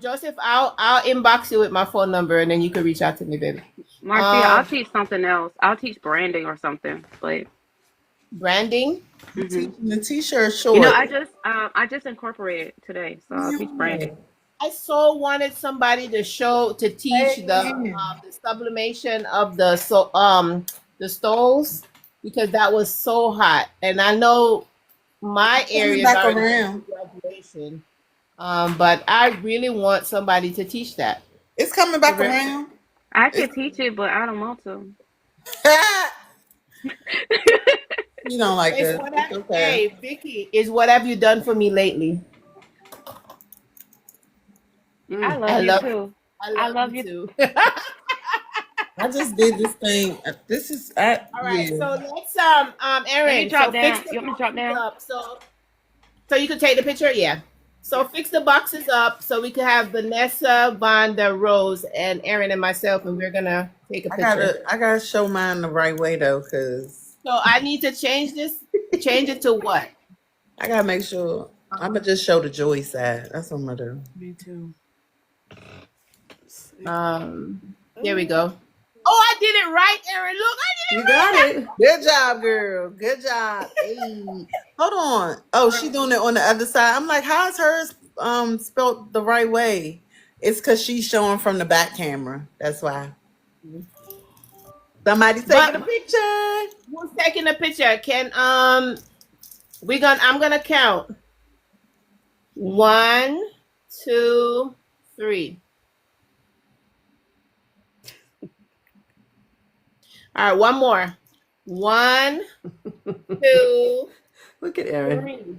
Joseph, I'll inbox you with my phone number, and then you can reach out to me, baby. Marcia, I'll teach something else. I'll teach branding or something. But branding, the t-shirt short. You know, I just incorporated today, so I'll teach branding. I so wanted somebody to teach the sublimation of the stoles, because that was so hot, and I know my area is already graduation, but I really want somebody to teach that. It's coming back around. I could teach it, but I don't want to. You don't like it. Okay. Hey, Vicky, what have you done for me lately? I love you too. I love you too. I just did this thing. This is all right. Yeah. So let's Erin. You want me to drop down? So you can take the picture, yeah. So fix the boxes up so we can have Vanessa, Vonda, Rose, and Aaron and myself, and we're gonna take a picture. I gotta show mine the right way though, cause So I need to change this. Change it to what? I gotta make sure. I'm gonna just show the Joy side. That's what I'm gonna do. Me too. Here we go. Oh, I did it right, Aaron. Look, I did it You right. got it. Good job, girl. Good job. Hey. Hold on. Oh, she doing it on the other side. I'm like, how's hers spelled the right way? It's because she's showing from the back camera. That's why. Somebody's taking a picture. Who's taking a picture? Can I'm gonna count. 1, 2, 3. All right, one more. 1, 2, Look at Aaron. 3.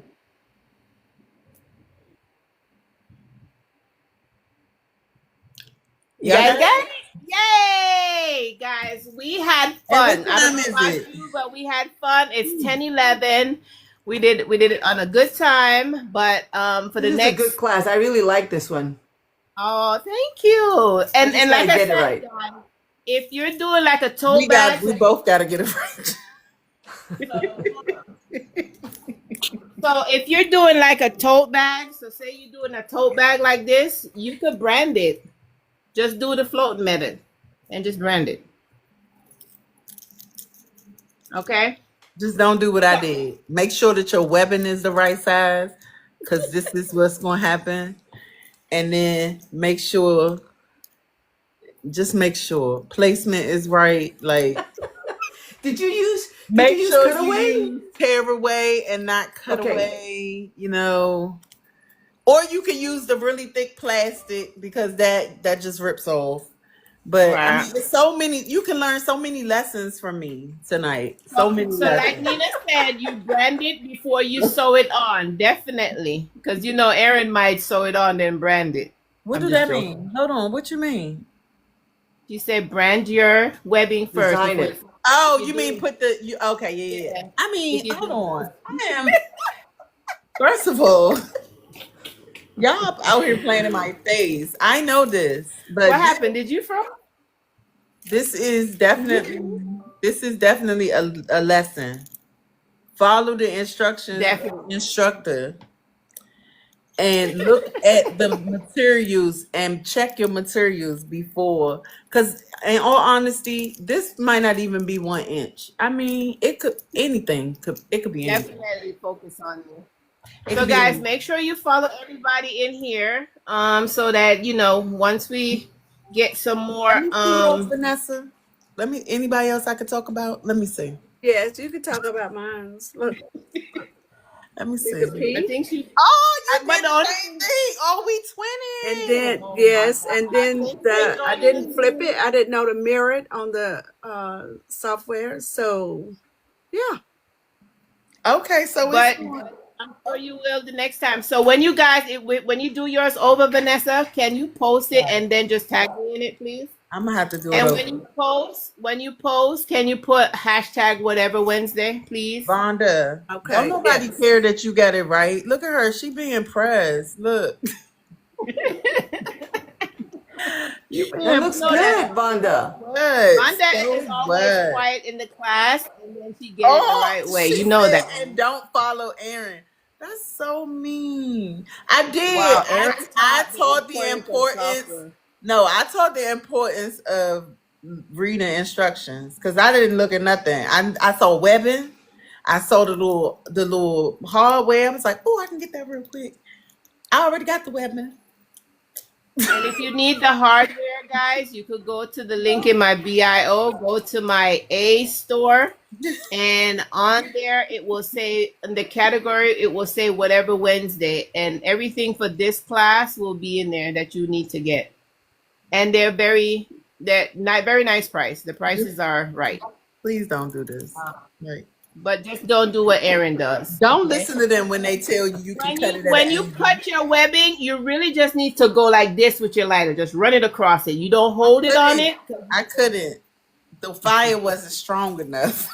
You guys got it? Yay, guys. We had fun. what I don't time know is about it? you, but we had fun. It's 10:11. We did it on a good time, but for the This is a next good class. I really like this one. Oh, thank you. And just like gotta I get it said, right. guys, if you're doing like a tote bag, We both gotta get it right. so if you're doing like a tote bag, so say you're doing a tote bag like this, you could brand it. Just do the floating method and just brand it. Okay? Just don't do what I did. Make sure that your webbing is the right size, because this is what's gonna happen. And then just make sure placement is right. Like, Did you use make sure cutaway? you use tear away and not cut Okay. away, or you can use the really thick plastic, because that just rips off. But I Right. mean, there's so many, you can learn so many lessons from me tonight. So many So like lessons. Nina said, you brand it before you sew it on. Definitely. Because Aaron might sew it on then brand it. What I'm do just that joking. mean? Hold on, what you mean? You said brand your webbing first. Design before- it. Oh, You you do. mean okay, yeah. Yeah. I mean, If you hold do. on. I am first of all, y'all out here playing in my face. I know this, but What happened? Did you froze? this is definitely a lesson. Follow the instructions of Definitely. the instructor and look at the materials and check your materials before, because in all honesty, this might not even be 1 inch. I mean, it could be anything. Definitely focus on you. It So could be guys, anything. make sure you follow everybody in here. So that once we get some more Let me see yours, Vanessa. Anybody else I could talk about? Let me see. Yes, you can talk about mine. Look, Let me you can see. I pee. think she Oh, you But did the on- same thing. Oh, we twinning. And then Oh my yes, God. and then I Thank didn't you. flip it. I didn't know to mirror it on the software. So yeah. Okay, so But it's I'm sure you will the next time. So when you guys when you do yours over, Vanessa, can you post it and then just tag me in it, please? I'm gonna have to do it And over. when you post, can you put hashtag whatever Wednesday, please? Vonda, Okay, don't nobody yes. care that you got it right. Look at her; she being pressed. Look, you It being looks No, good, that- Vonda. pressed. Vonda So is always what? quiet in the class, and then she gets it the right way. she You know said, that. And don't follow Aaron. That's so mean. I did. Wow, I Aaron taught the importance. No, I taught the importance of reading instructions, because I didn't look at nothing. I saw webbing. I saw the little hardware. I was like, oh, I can get that real quick. I already got the webbing. And if you need the hardware, guys, you could go to the link in my bio, go to my A store, and on there it will say, in the category, it will say whatever Wednesday, and everything for this class will be in there that you need to get. And they're very nice price. The prices are right. Please don't do this. Right. But just don't do what Aaron does. Don't okay? listen to them when they tell you can cut it. When you cut your webbing, you really just need to go like this with your lighter. Just run it across it. You don't hold it on it. I couldn't. The fire wasn't strong enough.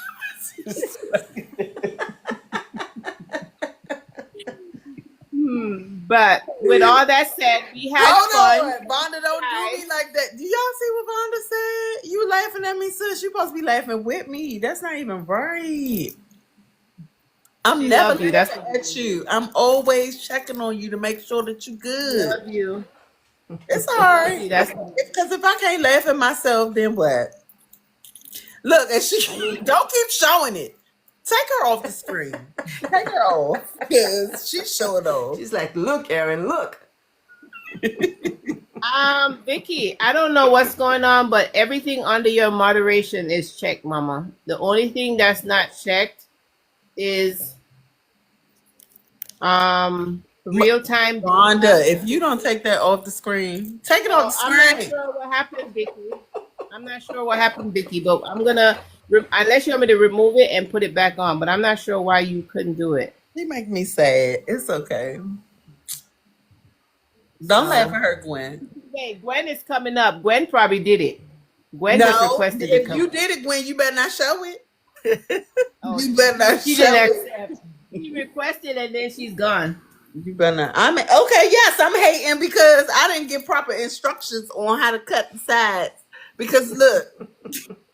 But with all that said, we had Hold fun. on, Vonda, don't do Guys. me like that. Do y'all see what Vonda said? You laughing at me, sis? You supposed to be laughing with me. That's not even right. I'm She never love you. That's laughing at you. I'm always checking on you to make sure that you good. love you. It's all right. That's Because if I can't laugh at myself, then what? Look, and she don't keep showing it. Take her off the screen. Take her off. Because she's showing off. She's like, look, Aaron, look. Vicky, I don't know what's going on, but everything under your moderation is checked, Mama. The only thing that's not checked is real time. Vonda, if you don't take that off the screen, take it off the I'm not screen. sure what happened, Vicky. But I'm gonna unless you want me to remove it and put it back on. But I'm not sure why you couldn't do it. She make me sad. It's okay. Don't laugh at her, Gwen. Hey, Gwen is coming up. Gwen probably did it. Gwen just No, requested to if come. you did it, Gwen, you better not show it. Oh, You better not she show didn't it. accept. She requested and then she's gone. You better not. I'm okay. Yes, I'm hating because I didn't get proper instructions on how to cut the sides. Because look,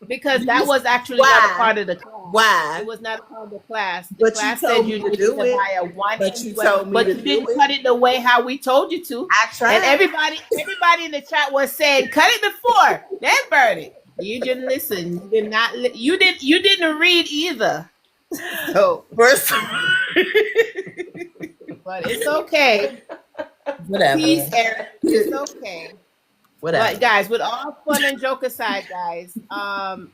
Because that was actually Why? not a part of the class. why? It was not a part of the class. The But you class told said me you to needed do to it. buy a 1 But inch you well, told me but to you do didn't it. cut it the way how we told you to. I tried. And everybody in the chat was saying, cut it before, then burn it. You didn't listen. You did not. You didn't read either. So, First, but it's okay. whatever. Please, Eric, it's okay. Whatever. But guys, with all fun and joke aside, guys,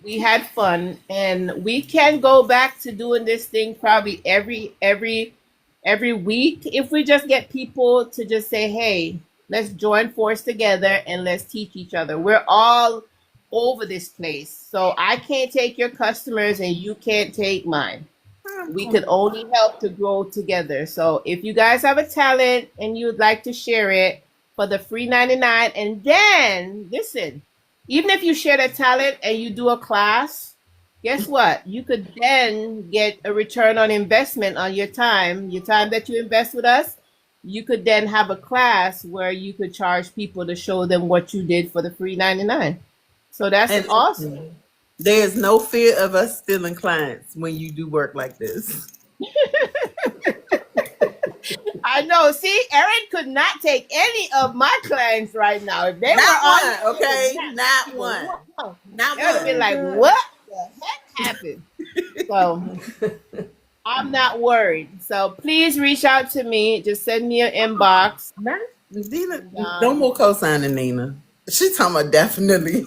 we had fun, and we can go back to doing this thing probably every week if we just get people to just say, "Hey, let's join force together and let's teach each other." We're all over this place, so I can't take your customers, and you can't take mine. We could only help to grow together. So if you guys have a talent and you'd like to share it for the free 99, and then listen, even if you share that talent and you do a class, guess what? You could then get a return on investment on your time that you invest with us. You could then have a class where you could charge people to show them what you did for the free 99. So that's And awesome. there's no fear of us stealing clients when you do work like this. I know. See, Erin could not take any of my clients right now. If they Not were on one, okay? Not one. Not They would have been one. like, what the heck happened? So I'm not worried. So please reach out to me. Just send me an inbox. Nina, no more co-signing Nina. She's talking about definitely.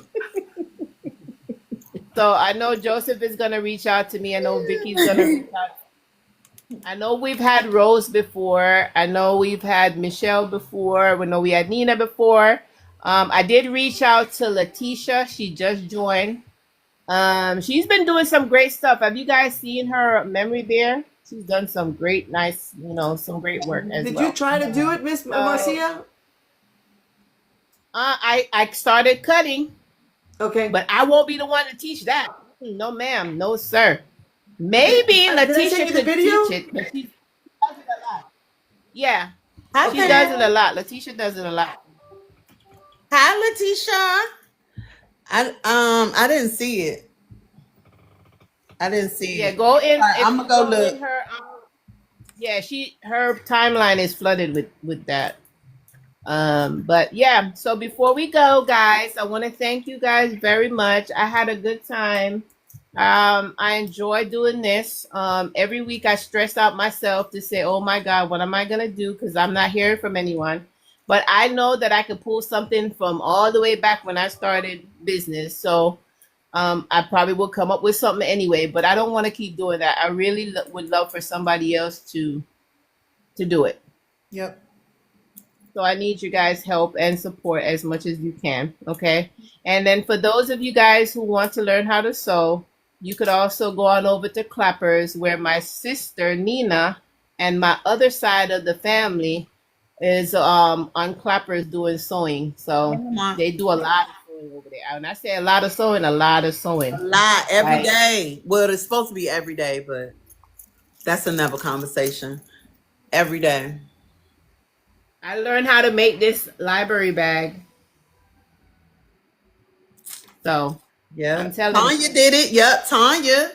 So I know Joseph is gonna reach out to me. I know Vicky's gonna reach out. I know we've had Rose before. I know we've had Michelle before. We know we had Nina before. I did reach out to Letitia. She just joined. She's been doing some great stuff. Have you guys seen her memory bear? She's done some great, nice, some great work as Did well. you try to do it, Miss Marcia? I started cutting, Okay. but I won't be the one to teach that. No, ma'am. No, sir. Maybe Did I Letitia send you the could video? teach it, but she does it a lot. Yeah, she Okay. does it a lot. Letitia does it a lot. Hi, Letitia. I didn't see it. I didn't see Yeah, it. go in. All right, if I'ma you go in look. her. Yeah, her timeline is flooded with that. But yeah. So before we go, guys, I want to thank you guys very much. I had a good time. I enjoy doing this. Every week I stress out myself to say, "Oh my God, what am I gonna do?" Because I'm not hearing from anyone. But I know that I could pull something from all the way back when I started business. So I probably will come up with something anyway. But I don't want to keep doing that. I really would love for somebody else to do it. Yep. So I need you guys' help and support as much as you can. Okay. And then for those of you guys who want to learn how to sew, you could also go on over to Clappers, where my sister Nina and my other side of the family is on Clappers doing sewing. So they do a lot of sewing over there. And I say a lot of sewing, a lot of sewing. A lot every Right. day. Well, it's supposed to be every day, but that's another conversation. Every day. I learned how to make this library bag. So Yeah. I'm telling you. Tanya did it. Yep, Tanya.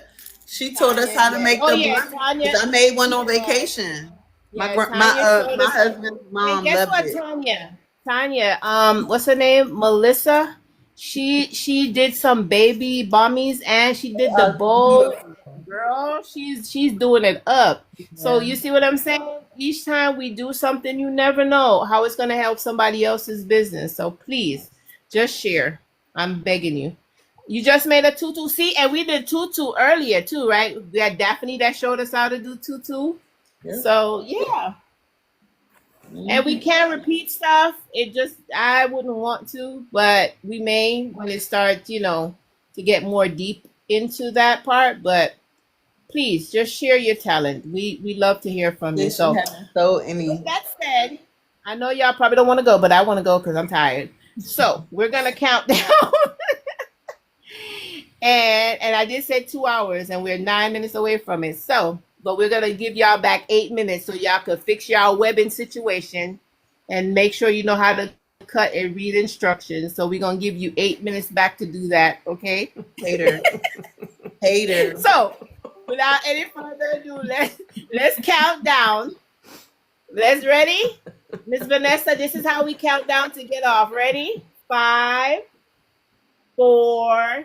She taught us how to make Oh the yeah, blunt. Tanya. 'Cause I made one on Yeah, vacation. yeah, My husband's and mom guess loved what, it. Tanya, what's her name? Melissa. She did some baby bommies and she did the bowl. Beautiful. Girl, she's doing it up. So Yeah. you see what I'm saying? Each time we do something, you never know how it's gonna help somebody else's business. So please, just share. I'm begging you. You just made a tutu. See, and we did tutu earlier too, right? We had Daphne that showed us how to do tutu. Yep. So yeah. And we can repeat stuff. It just I wouldn't want to, but we may when it starts, to get more deep into that part. But please just share your talent. We love to hear from you. She So hasn't sold any. with that said, I know y'all probably don't want to go, but I want to go because I'm tired. So we're gonna count down. And I did say 2 hours, and we're 9 minutes away from it. So, but we're gonna give y'all back 8 minutes so y'all could fix y'all webbing situation and make sure you know how to cut and read instructions. So we're gonna give you 8 minutes back to do that, okay? Hater. Hater. So without any further ado, let's count down. Let's ready? Miss Vanessa, this is how we count down to get off. Ready? 5, 4,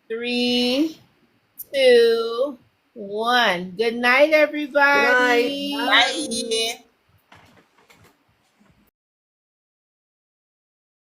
3, 2, 1. Good night, everybody. Good night. Bye.